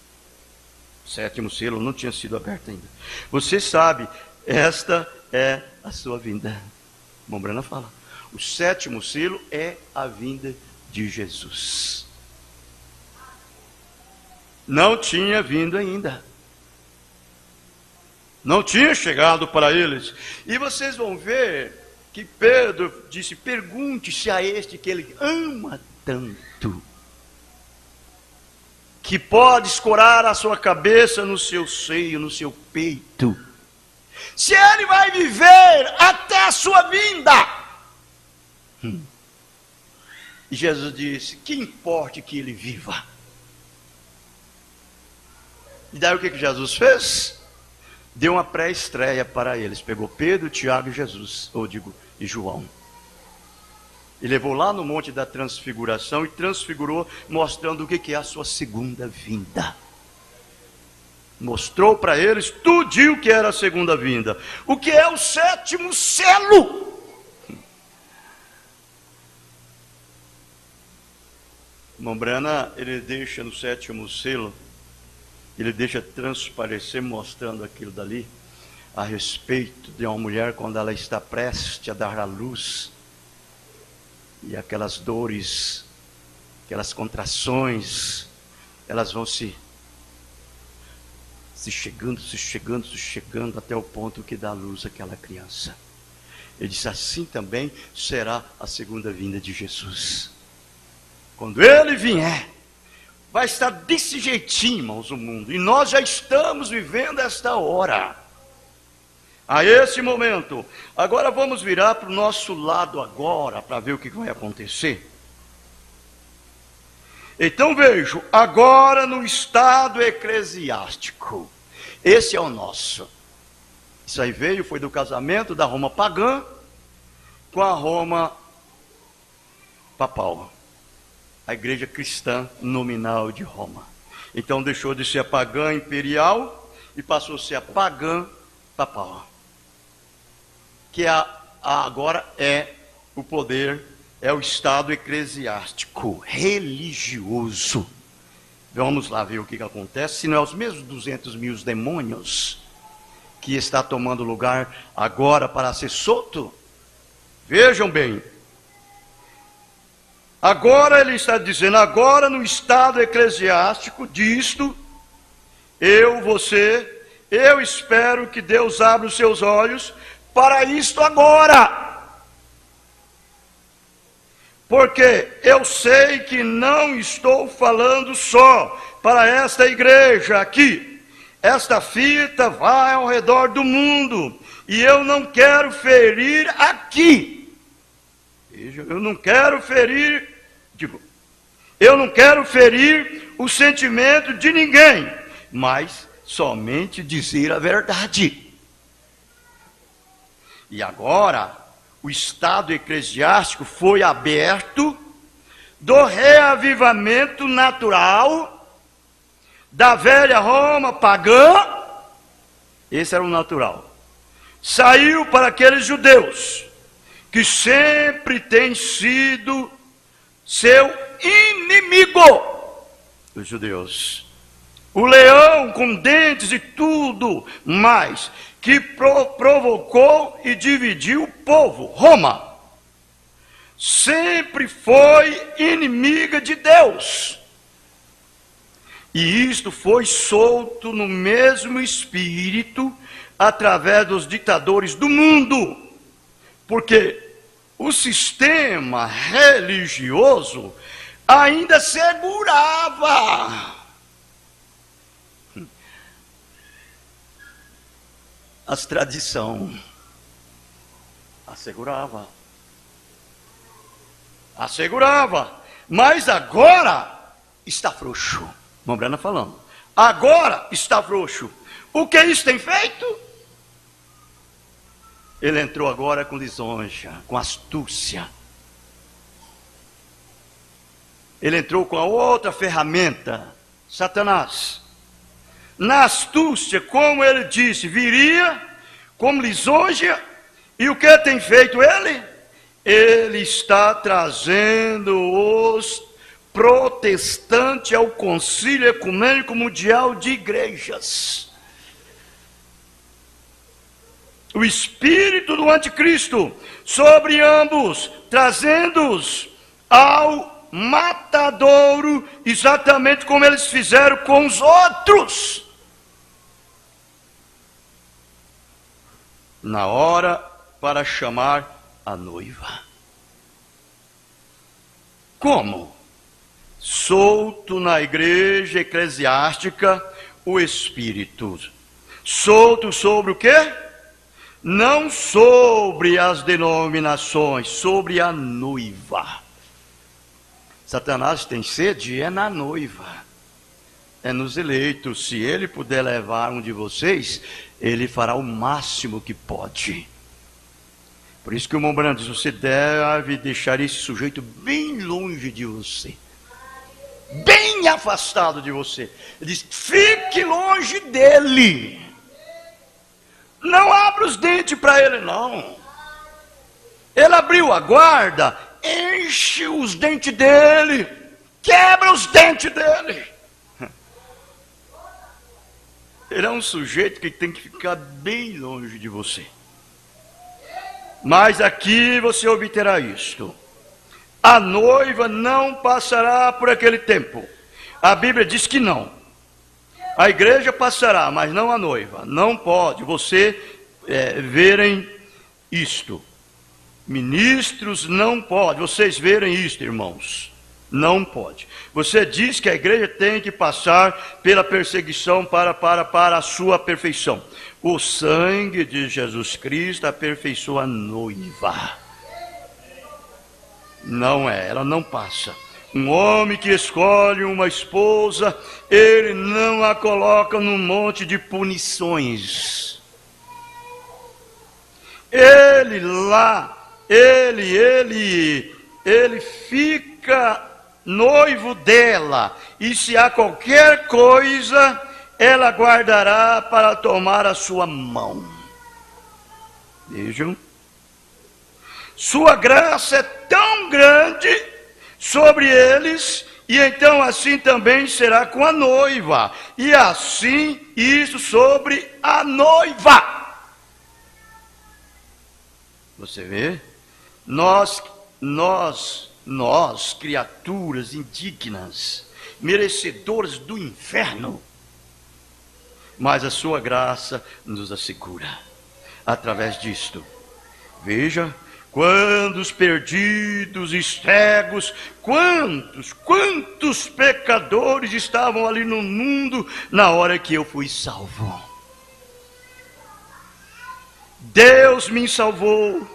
O sétimo selo não tinha sido aberto ainda. Você sabe, esta é a sua vinda. Mombrana fala. O sétimo selo é a vinda de Jesus. Não tinha vindo ainda. Não tinha chegado para eles. E vocês vão ver que Pedro disse, pergunte-se a este que ele ama tanto, que pode escorar a sua cabeça no seu seio, no seu peito, se ele vai viver até a sua vinda. E Jesus disse, que importe que ele viva. E daí o que Jesus fez? Deu uma pré-estreia para eles. Pegou Pedro, Tiago e João. E levou lá no Monte da Transfiguração e transfigurou, mostrando o que é a sua segunda vinda. Mostrou para eles tudinho que era a segunda vinda. O que é o sétimo selo? Mombrana, ele deixa no sétimo selo, ele deixa transparecer, mostrando aquilo dali, a respeito de uma mulher quando ela está prestes a dar à luz, e aquelas dores, aquelas contrações, elas vão se chegando até o ponto que dá à luz àquela criança. Ele diz, assim também será a segunda vinda de Jesus. Quando ele vier, vai estar desse jeitinho, irmãos, o mundo. E nós já estamos vivendo esta hora. A esse momento. Agora vamos virar para o nosso lado agora, para ver o que vai acontecer. Então vejo, agora no estado eclesiástico. Esse é o nosso. Isso aí foi do casamento da Roma pagã com a Roma papal. A igreja cristã nominal de Roma. Então deixou de ser a pagã imperial e passou a ser a pagã papal. Que agora é o poder, é o estado eclesiástico, religioso. Vamos lá ver o que acontece, se não é os mesmos 200.000 demônios que está tomando lugar agora para ser solto. Vejam bem. Agora ele está dizendo, agora no estado eclesiástico disto, eu espero que Deus abra os seus olhos para isto agora. Porque eu sei que não estou falando só para esta igreja aqui. esta fita vai ao redor do mundo, e eu não quero ferir aqui. Veja, eu não quero ferir o sentimento de ninguém, mas somente dizer a verdade. E agora, o estado eclesiástico foi aberto do reavivamento natural da velha Roma pagã. Esse era o natural. Saiu para aqueles judeus que sempre tem sido seu inimigo, os judeus. O leão com dentes e tudo mais, que provocou e dividiu o povo. Roma sempre foi inimiga de Deus. E isto foi solto no mesmo espírito através dos ditadores do mundo. Porque o sistema religioso ainda segurava as tradições. Assegurava. Mas agora está frouxo. Mombrana falando. Agora está frouxo. O que isso tem feito? Ele entrou agora com lisonja, com astúcia. Ele entrou com a outra ferramenta, Satanás. Na astúcia, como ele disse, viria como lisonja. E o que tem feito ele? Ele está trazendo os protestantes ao Concílio Ecumênico Mundial de Igrejas. O espírito do anticristo sobre ambos, trazendo-os ao matadouro, exatamente como eles fizeram com os outros. Na hora para chamar a noiva. Como? Solto na igreja eclesiástica o espírito. Solto sobre o quê? Não sobre as denominações, sobre a noiva. Satanás tem sede, é na noiva, é nos eleitos. Se ele puder levar um de vocês, ele fará o máximo que pode. Por isso que o Mombrana diz, você deve deixar esse sujeito bem longe de você, bem afastado de você. Ele diz, fique longe dele. Não abra os dentes para ele, não. Ele abriu a guarda, enche os dentes dele, quebra os dentes dele. Ele é um sujeito que tem que ficar bem longe de você. Mas aqui você obterá isto: a noiva não passará por aquele tempo. A Bíblia diz que não. A igreja passará, mas não a noiva. Não pode você verem isto. Ministros não pode. Vocês verem isto, irmãos. Não pode. Você diz que a igreja tem que passar pela perseguição para a sua perfeição. O sangue de Jesus Cristo aperfeiçoa a noiva. Não é, ela não passa. Um homem que escolhe uma esposa, ele não a coloca num monte de punições. Ele fica noivo dela, e se há qualquer coisa, ela guardará para tomar a sua mão. Vejam, sua graça é tão grande sobre eles, e então assim também será com a noiva, e assim isso sobre a noiva. Você vê? Nós, criaturas indignas, merecedoras do inferno, mas a sua graça nos assegura através disto. Veja Quantos perdidos e cegos, quantos pecadores estavam ali no mundo na hora que eu fui salvo. Deus me salvou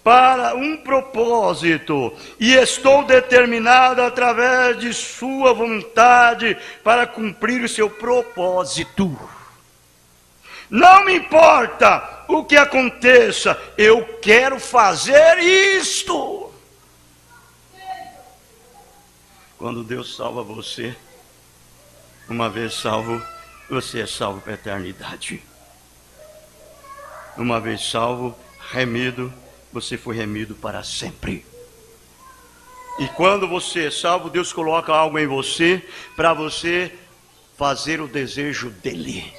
para um propósito, e estou determinado através de sua vontade para cumprir o seu propósito. Não me importa o que aconteça, eu quero fazer isto. Quando Deus salva você, uma vez salvo, você é salvo para a eternidade. Uma vez salvo, remido, você foi remido para sempre. E quando você é salvo, Deus coloca algo em você, para você fazer o desejo dEle.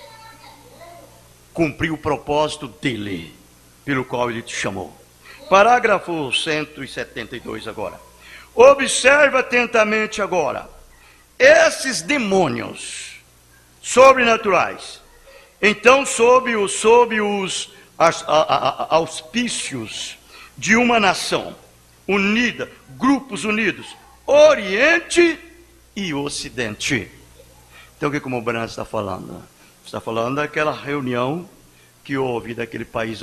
Cumprir o propósito dEle, pelo qual Ele te chamou. Parágrafo 172 agora. Observa atentamente agora. Esses demônios sobrenaturais, então sob os auspícios de uma nação unida, grupos unidos, Oriente e Ocidente. Então o que o Branham está falando? Está falando daquela reunião que houve daqueles países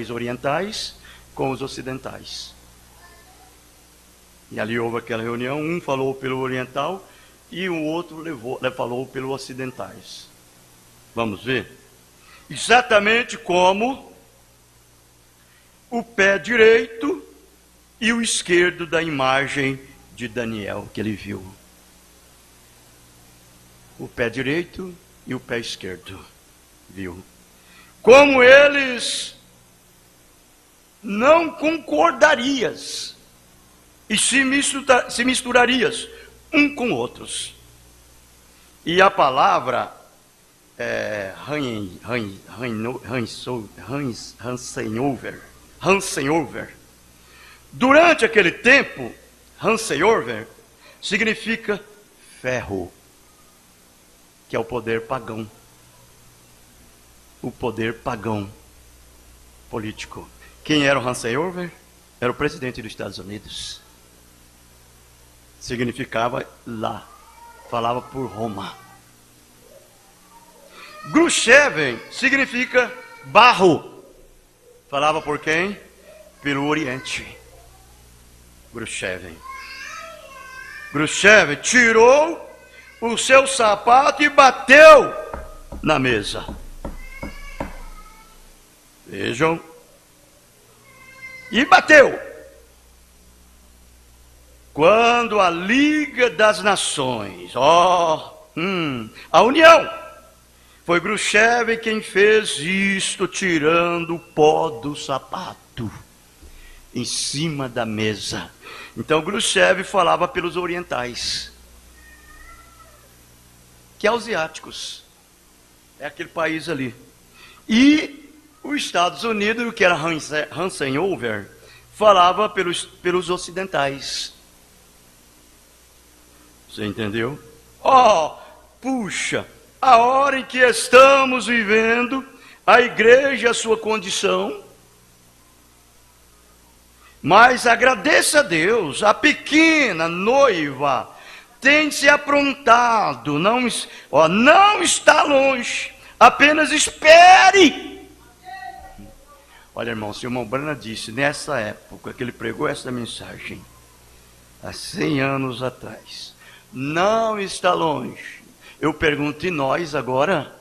orientais com os ocidentais. E ali houve aquela reunião, um falou pelo oriental e o outro falou pelo ocidentais. Vamos ver? Exatamente como o pé direito e o esquerdo da imagem de Daniel que ele viu. O pé direito e o pé esquerdo viu. Como eles não concordarias e se misturarias um com outros. E a palavra Hanseover. Durante aquele tempo, Hanseover significa ferro, que é o poder pagão. O poder pagão político. Quem era o Hanseover? Era o presidente dos Estados Unidos. Significava lá, falava por Roma. Grushevin significa barro. Falava por quem? Pelo Oriente. Grushevin tirou o seu sapato e bateu na mesa. Vejam. E bateu. Quando a Liga das Nações, a união, foi Grushevin quem fez isto, tirando o pó do sapato em cima da mesa. Então Grushevin falava pelos orientais, que é os asiáticos, é aquele país ali. E os Estados Unidos, que era Hanseover, falava pelos ocidentais. Você entendeu? Puxa, a hora em que estamos vivendo, a igreja, a sua condição. Mas agradeça a Deus, a pequena noiva tem se aprontado, não está longe, apenas espere. Olha, irmão, se o irmão Branham disse nessa época que ele pregou essa mensagem, há 100 anos atrás, não está longe. Eu pergunto, e nós agora?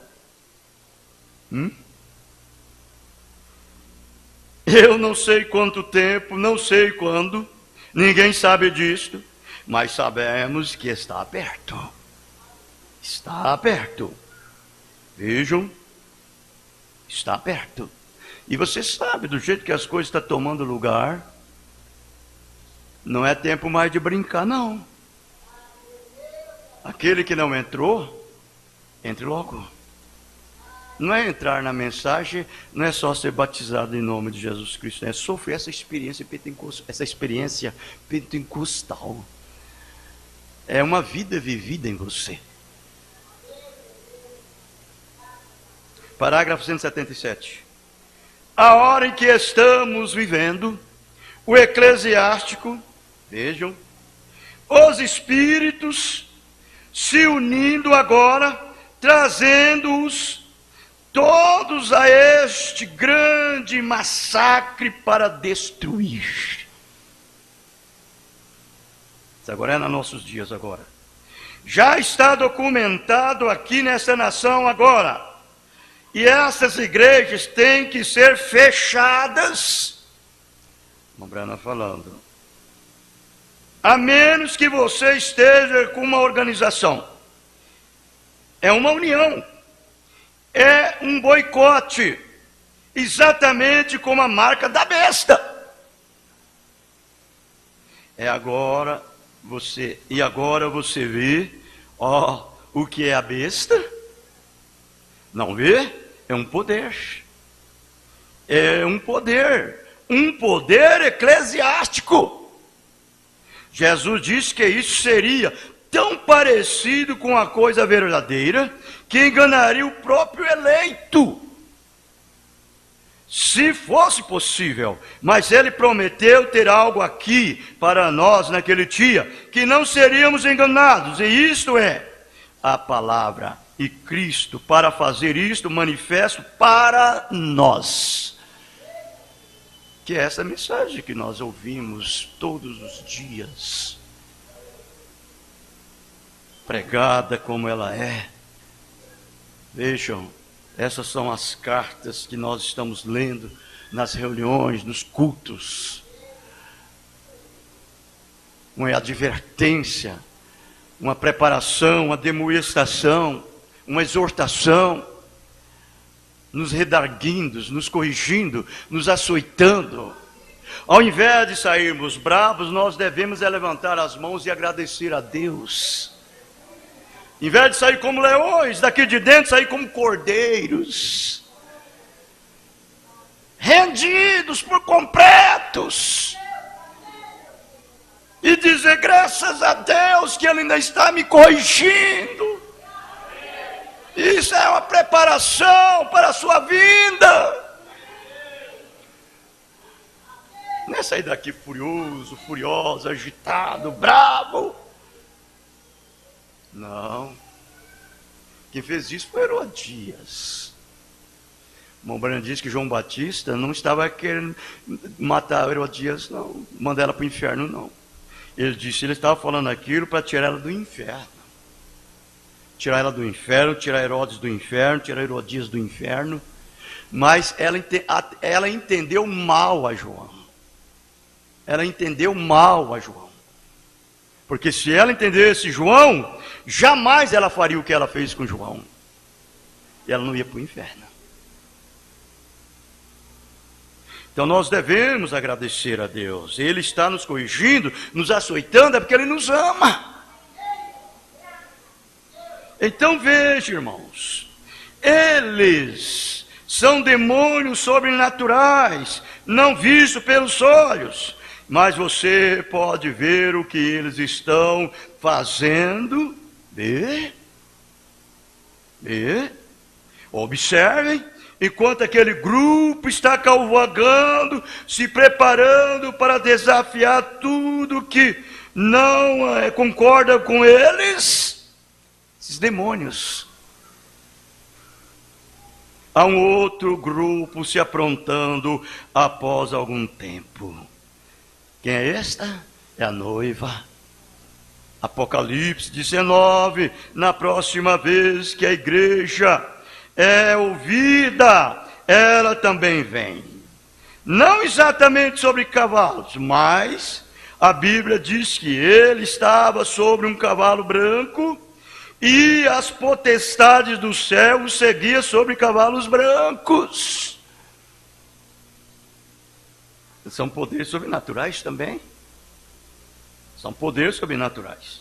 Eu não sei quanto tempo, não sei quando, ninguém sabe disto, mas sabemos que está perto. Está perto. Vejam, está perto. E você sabe, do jeito que as coisas estão tomando lugar, não é tempo mais de brincar, não. Aquele que não entrou, entre logo. Não é entrar na mensagem, não é só ser batizado em nome de Jesus Cristo, é sofrer essa experiência pentecostal. É uma vida vivida em você. Parágrafo 177. A hora em que estamos vivendo o eclesiástico, vejam, os espíritos se unindo agora, trazendo-os todos a este grande massacre para destruir. Isso agora é nos nossos dias agora. Já está documentado aqui nessa nação agora. E essas igrejas têm que ser fechadas. Brana falando. A menos que você esteja com uma organização. É uma união. É um boicote. Exatamente como a marca da besta. Agora você vê, o que é a besta? Não vê? É um poder. É um poder eclesiástico. Jesus disse que isso seria tão parecido com a coisa verdadeira que enganaria o próprio eleito, se fosse possível. Mas ele prometeu ter algo aqui para nós naquele dia, que não seríamos enganados, e isto é a palavra e Cristo, para fazer isto manifesto para nós. Que é essa mensagem que nós ouvimos todos os dias, pregada como ela é. Vejam, essas são as cartas que nós estamos lendo nas reuniões, nos cultos. Uma advertência, uma preparação, uma demonstração, uma exortação, nos redarguindo, nos corrigindo, nos açoitando. Ao invés de sairmos bravos, nós devemos levantar as mãos e agradecer a Deus. Em vez de sair como leões, daqui de dentro sair como cordeiros, rendidos por completos, e dizer graças a Deus que Ele ainda está me corrigindo. Isso é uma preparação para a sua vinda. Não é sair daqui furioso, furioso, agitado, bravo. Não. Quem fez isso foi Herodias. O irmão Branham disse que João Batista não estava querendo matar Herodias, não. Mandar ela para o inferno, não. Ele disse que ele estava falando aquilo para tirar ela do inferno. Tirar ela do inferno, tirar Herodes do inferno, tirar Herodias do inferno. Mas ela entendeu mal a João. Ela entendeu mal a João. Porque se ela entendesse João, jamais ela faria o que ela fez com João. E ela não ia para o inferno. Então nós devemos agradecer a Deus. Ele está nos corrigindo, nos açoitando, é porque Ele nos ama. Então veja, irmãos, eles são demônios sobrenaturais, não vistos pelos olhos, mas você pode ver o que eles estão fazendo. Observem, enquanto aquele grupo está cavalgando, se preparando para desafiar tudo que não concorda com eles. Esses demônios. Há um outro grupo se aprontando após algum tempo. Quem é esta? É a noiva. Apocalipse 19, na próxima vez que a igreja é ouvida, ela também vem. Não exatamente sobre cavalos, mas a Bíblia diz que ele estava sobre um cavalo branco, e as potestades do céu o seguiam sobre cavalos brancos. São poderes sobrenaturais também. São poderes sobrenaturais.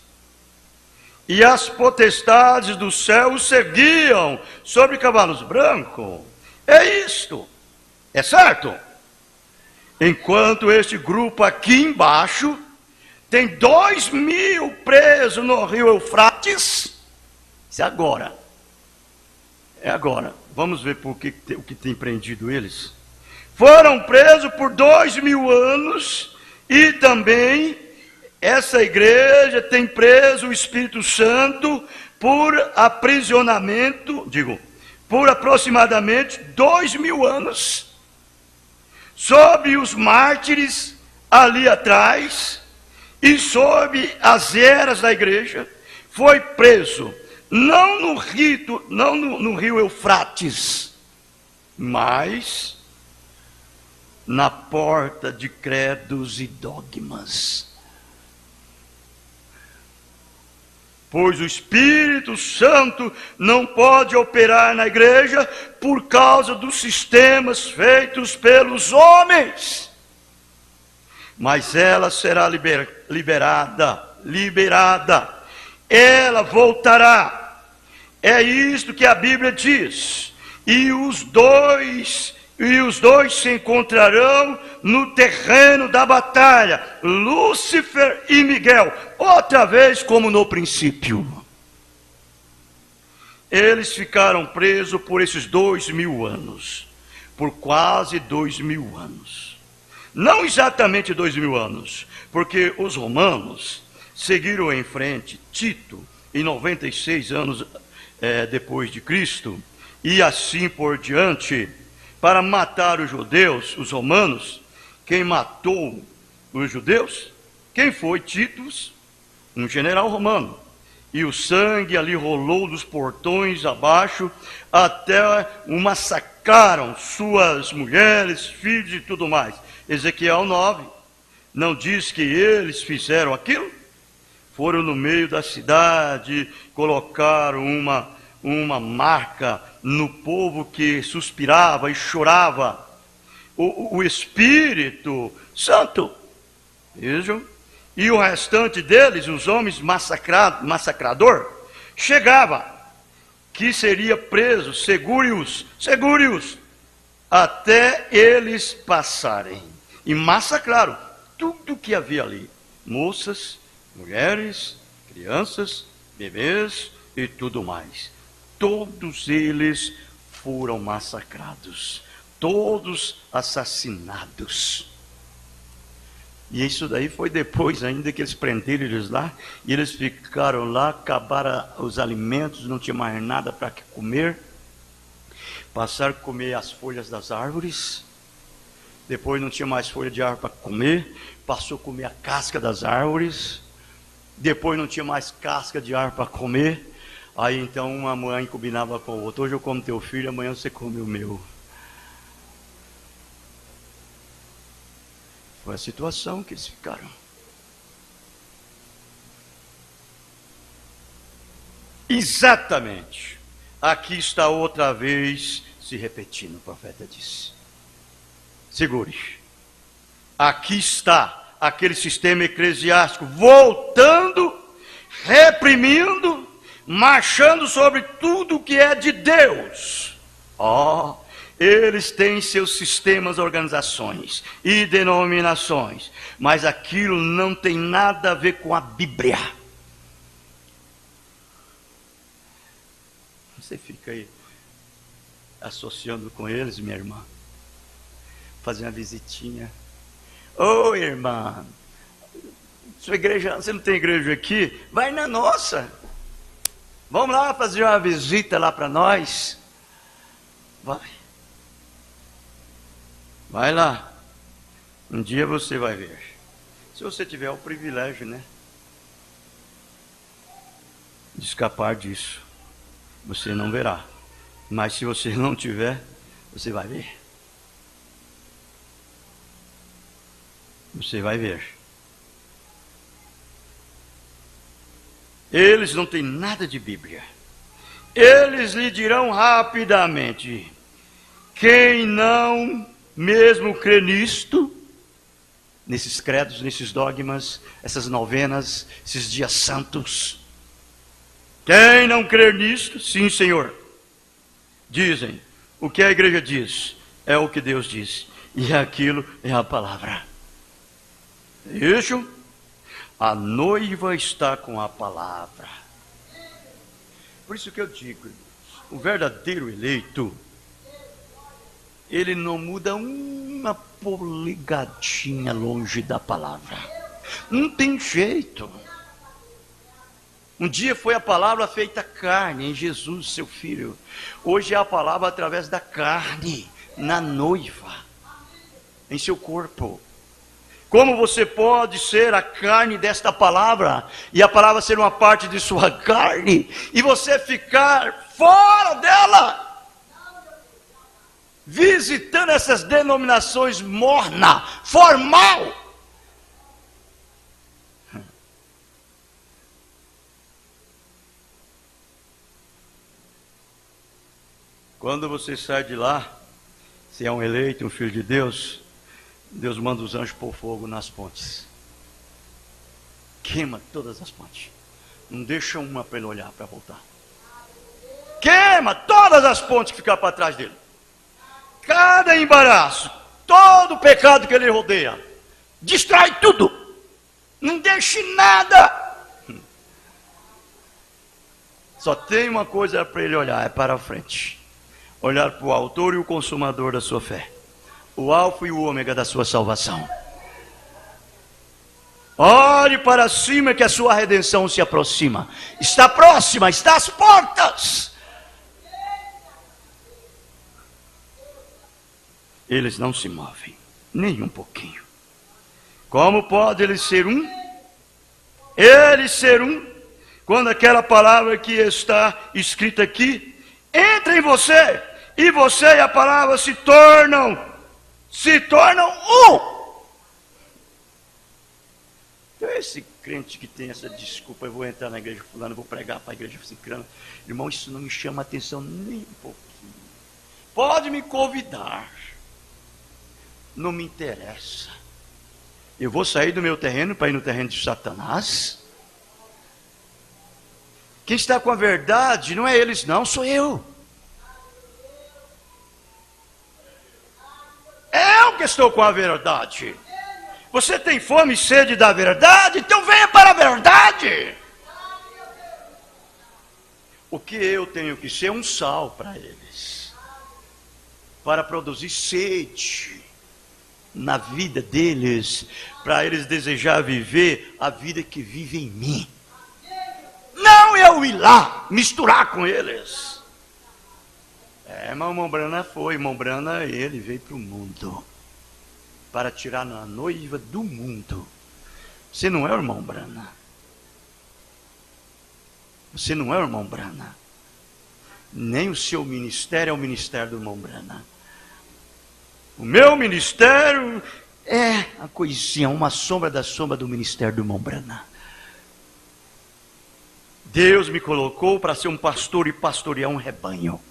E as potestades do céu o seguiam sobre cavalos brancos. É isto. É certo? Enquanto este grupo aqui embaixo tem 2.000 presos no rio Eufrates. Isso é agora. É agora. Vamos ver o que tem prendido eles. Foram presos por 2.000 anos E também essa igreja tem preso o Espírito Santo por aprisionamento, por aproximadamente 2000 anos. Sob os mártires ali atrás e sob as eras da igreja, foi preso, não no rio Eufrates, mas na porta de credos e dogmas. Pois o Espírito Santo não pode operar na igreja por causa dos sistemas feitos pelos homens. Mas ela será liberada. Ela voltará. É isto que a Bíblia diz. E os dois se encontrarão no terreno da batalha, Lúcifer e Miguel, outra vez como no princípio. Eles ficaram presos por esses 2000 anos, por quase 2000 anos. Não exatamente 2000 anos, porque os romanos seguiram em frente, Tito, em 96 anos depois de Cristo, e assim por diante, para matar os judeus, os romanos. Quem matou os judeus? Quem foi? Titus, um general romano. E o sangue ali rolou dos portões abaixo, até massacraram suas mulheres, filhos e tudo mais. Ezequiel 9, não diz que eles fizeram aquilo? Foram no meio da cidade, colocaram uma marca no povo que suspirava e chorava. O Espírito Santo, vejam, e o restante deles, os homens massacrador, chegava, que seria preso, segure-os, até eles passarem. E massacraram tudo que havia ali, moças, mulheres, crianças, bebês e tudo mais. Todos eles foram massacrados, todos assassinados. E isso daí foi depois ainda que eles prenderam eles lá, e eles ficaram lá, acabaram os alimentos, não tinha mais nada para comer, passaram a comer as folhas das árvores, depois não tinha mais folha de árvore para comer, passou a comer a casca das árvores, depois não tinha mais casca de árvore para comer. Aí então uma mãe combinava com a outra: hoje eu como teu filho, amanhã você come o meu. Foi a situação que eles ficaram. Exatamente. Aqui está outra vez se repetindo, o profeta disse. Segure. Aqui está aquele sistema eclesiástico voltando, reprimindo, marchando sobre tudo que é de Deus. Eles têm seus sistemas, organizações e denominações, mas aquilo não tem nada a ver com a Bíblia. Você fica aí associando com eles, minha irmã, fazer uma visitinha. Ô irmã, sua igreja, você não tem igreja aqui? Vai na nossa. Vamos lá fazer uma visita lá para nós. Vai lá. Um dia você vai ver. Se você tiver o privilégio, né, de escapar disso, você não verá. Mas se você não tiver, você vai ver. Você vai ver. Eles não têm nada de Bíblia. Eles lhe dirão rapidamente: quem não mesmo crê nisto, nesses credos, nesses dogmas, essas novenas, esses dias santos, quem não crê nisto, sim, Senhor, dizem, o que a igreja diz é o que Deus diz, e aquilo é a palavra. Isso, a noiva está com a palavra. Por isso que eu digo, o verdadeiro eleito ele não muda uma polegadinha longe da palavra. Não tem jeito. Um dia foi a palavra feita carne em Jesus, seu Filho. Hoje é a palavra através da carne, na noiva, em seu corpo. Como você pode ser a carne desta palavra, e a palavra ser uma parte de sua carne, e você ficar fora dela, visitando essas denominações morna, formal? Quando você sai de lá, se é um eleito, um filho de Deus, Deus manda os anjos pôr fogo nas pontes. Queima todas as pontes. Não deixa uma para ele olhar, para voltar. Queima todas as pontes que ficam para trás dele. Cada embaraço, todo o pecado que ele rodeia. Destrói tudo. Não deixe nada. Só tem uma coisa para ele olhar, é para a frente. Olhar para o autor e o consumador da sua fé. O alfa e o ômega da sua salvação. Olhe para cima que a sua redenção se aproxima. Está próxima, está às portas. Eles não se movem, nem um pouquinho. Como pode ele ser um? Ele ser um, quando aquela palavra que está escrita aqui entra em você, e você e a palavra se tornam um. Então esse crente que tem essa desculpa, eu vou entrar na igreja fulana, vou pregar para a igreja ciclana. Irmão, isso não me chama a atenção nem um pouquinho. Pode me convidar, não me interessa. Eu vou sair do meu terreno para ir no terreno de Satanás? Quem está com a verdade não é eles não, sou eu. Eu que estou com a verdade. Você tem fome e sede da verdade? Então venha para a verdade. O que eu tenho que ser? Um sal para eles, para produzir sede na vida deles, para eles desejar viver a vida que vive em mim. Não eu ir lá misturar com eles. Mas o irmão Brana foi, irmão Brana, ele veio para o mundo para tirar a noiva do mundo. Você não é o irmão Brana. Você não é o irmão Brana. Nem o seu ministério é o ministério do irmão Brana. O meu ministério é a coisinha, uma sombra da sombra do ministério do irmão Brana. Deus me colocou para ser um pastor e pastorear um rebanho.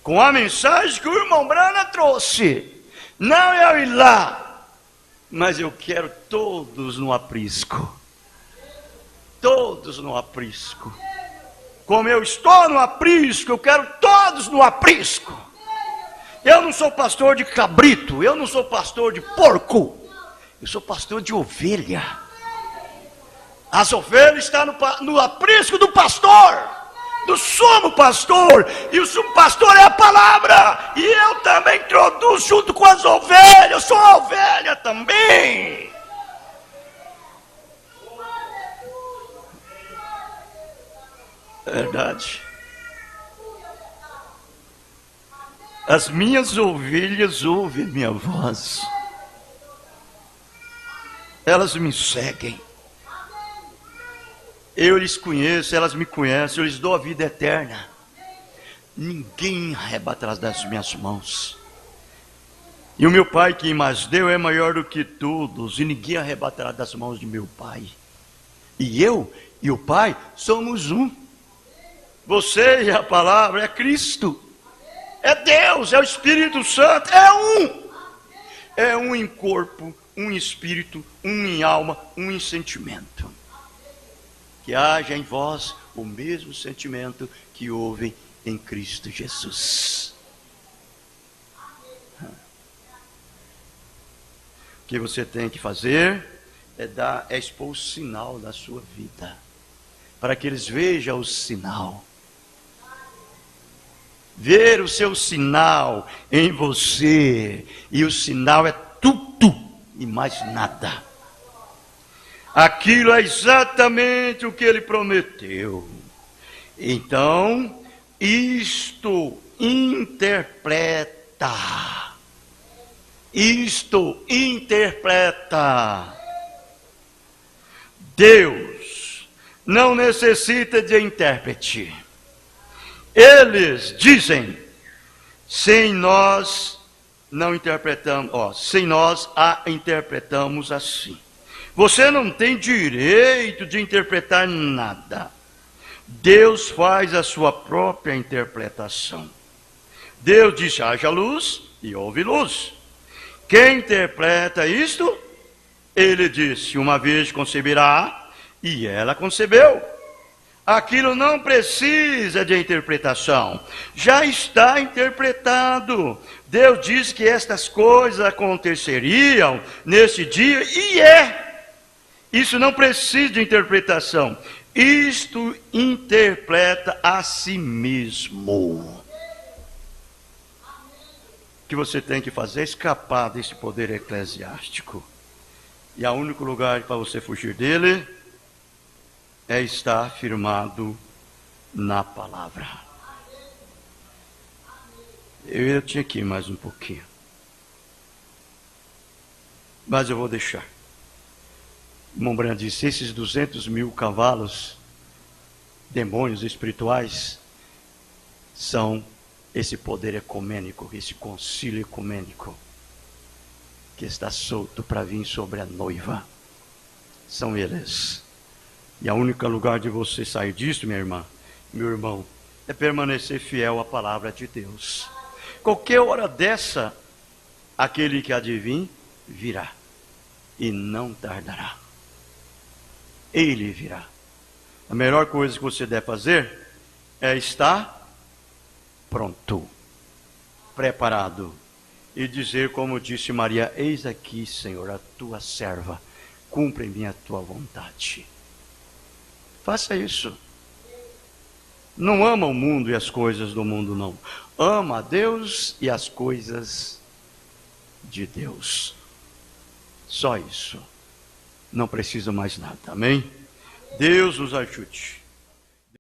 Com a mensagem que o irmão Brana trouxe. Não eu ir lá, mas eu quero todos no aprisco. Todos no aprisco. Como eu estou no aprisco, eu quero todos no aprisco. Eu não sou pastor de cabrito, eu não sou pastor de porco. Eu sou pastor de ovelha. As ovelhas estão no aprisco do pastor, do sumo pastor, e o sumo pastor é a palavra, e eu também introduzo junto com as ovelhas, eu sou uma ovelha também. Verdade. As minhas ovelhas ouvem minha voz, elas me seguem. Eu lhes conheço, elas me conhecem, eu lhes dou a vida eterna. Ninguém arrebatará das minhas mãos. E o meu Pai que mais deu é maior do que todos, e ninguém arrebatará das mãos de meu Pai. E eu e o Pai somos um. Você e a palavra é Cristo. É Deus, é o Espírito Santo, é um. É um em corpo, um em espírito, um em alma, um em sentimento. Que haja em vós o mesmo sentimento que houve em Cristo Jesus. O que você tem que fazer é expor o sinal da sua vida, para que eles vejam o sinal. ver o seu sinal em você, e o sinal é tudo e mais nada. Aquilo é exatamente o que ele prometeu. Então, isto interpreta. Deus não necessita de intérprete. Eles dizem, sem nós não interpretamos, sem nós a interpretamos assim. Você não tem direito de interpretar nada. Deus faz a sua própria interpretação. Deus disse, haja luz, e houve luz. Quem interpreta isto? Ele disse, uma vez conceberá, e ela concebeu. Aquilo não precisa de interpretação, já está interpretado. Deus disse que estas coisas aconteceriam nesse dia, e isso não precisa de interpretação. Isto interpreta a si mesmo. O que você tem que fazer é escapar desse poder eclesiástico. E o único lugar para você fugir dele é estar firmado na palavra. Eu tinha que ir mais um pouquinho, mas eu vou deixar. Montbrand disse, esses 200 mil cavalos, demônios espirituais, são esse poder ecumênico, esse concílio ecumênico, que está solto para vir sobre a noiva. São eles. E o único lugar de você sair disso, minha irmã, meu irmão, é permanecer fiel à palavra de Deus. Qualquer hora dessa, aquele que há de vir, virá, e não tardará. Ele virá. A melhor coisa que você deve fazer é estar pronto, preparado, e dizer como disse Maria, eis aqui, Senhor, a tua serva, cumpre-me a tua vontade. Faça isso. Não ama o mundo e as coisas do mundo, não. Ama a Deus e as coisas de Deus. Só isso. Não precisa mais nada, amém? Deus nos ajude.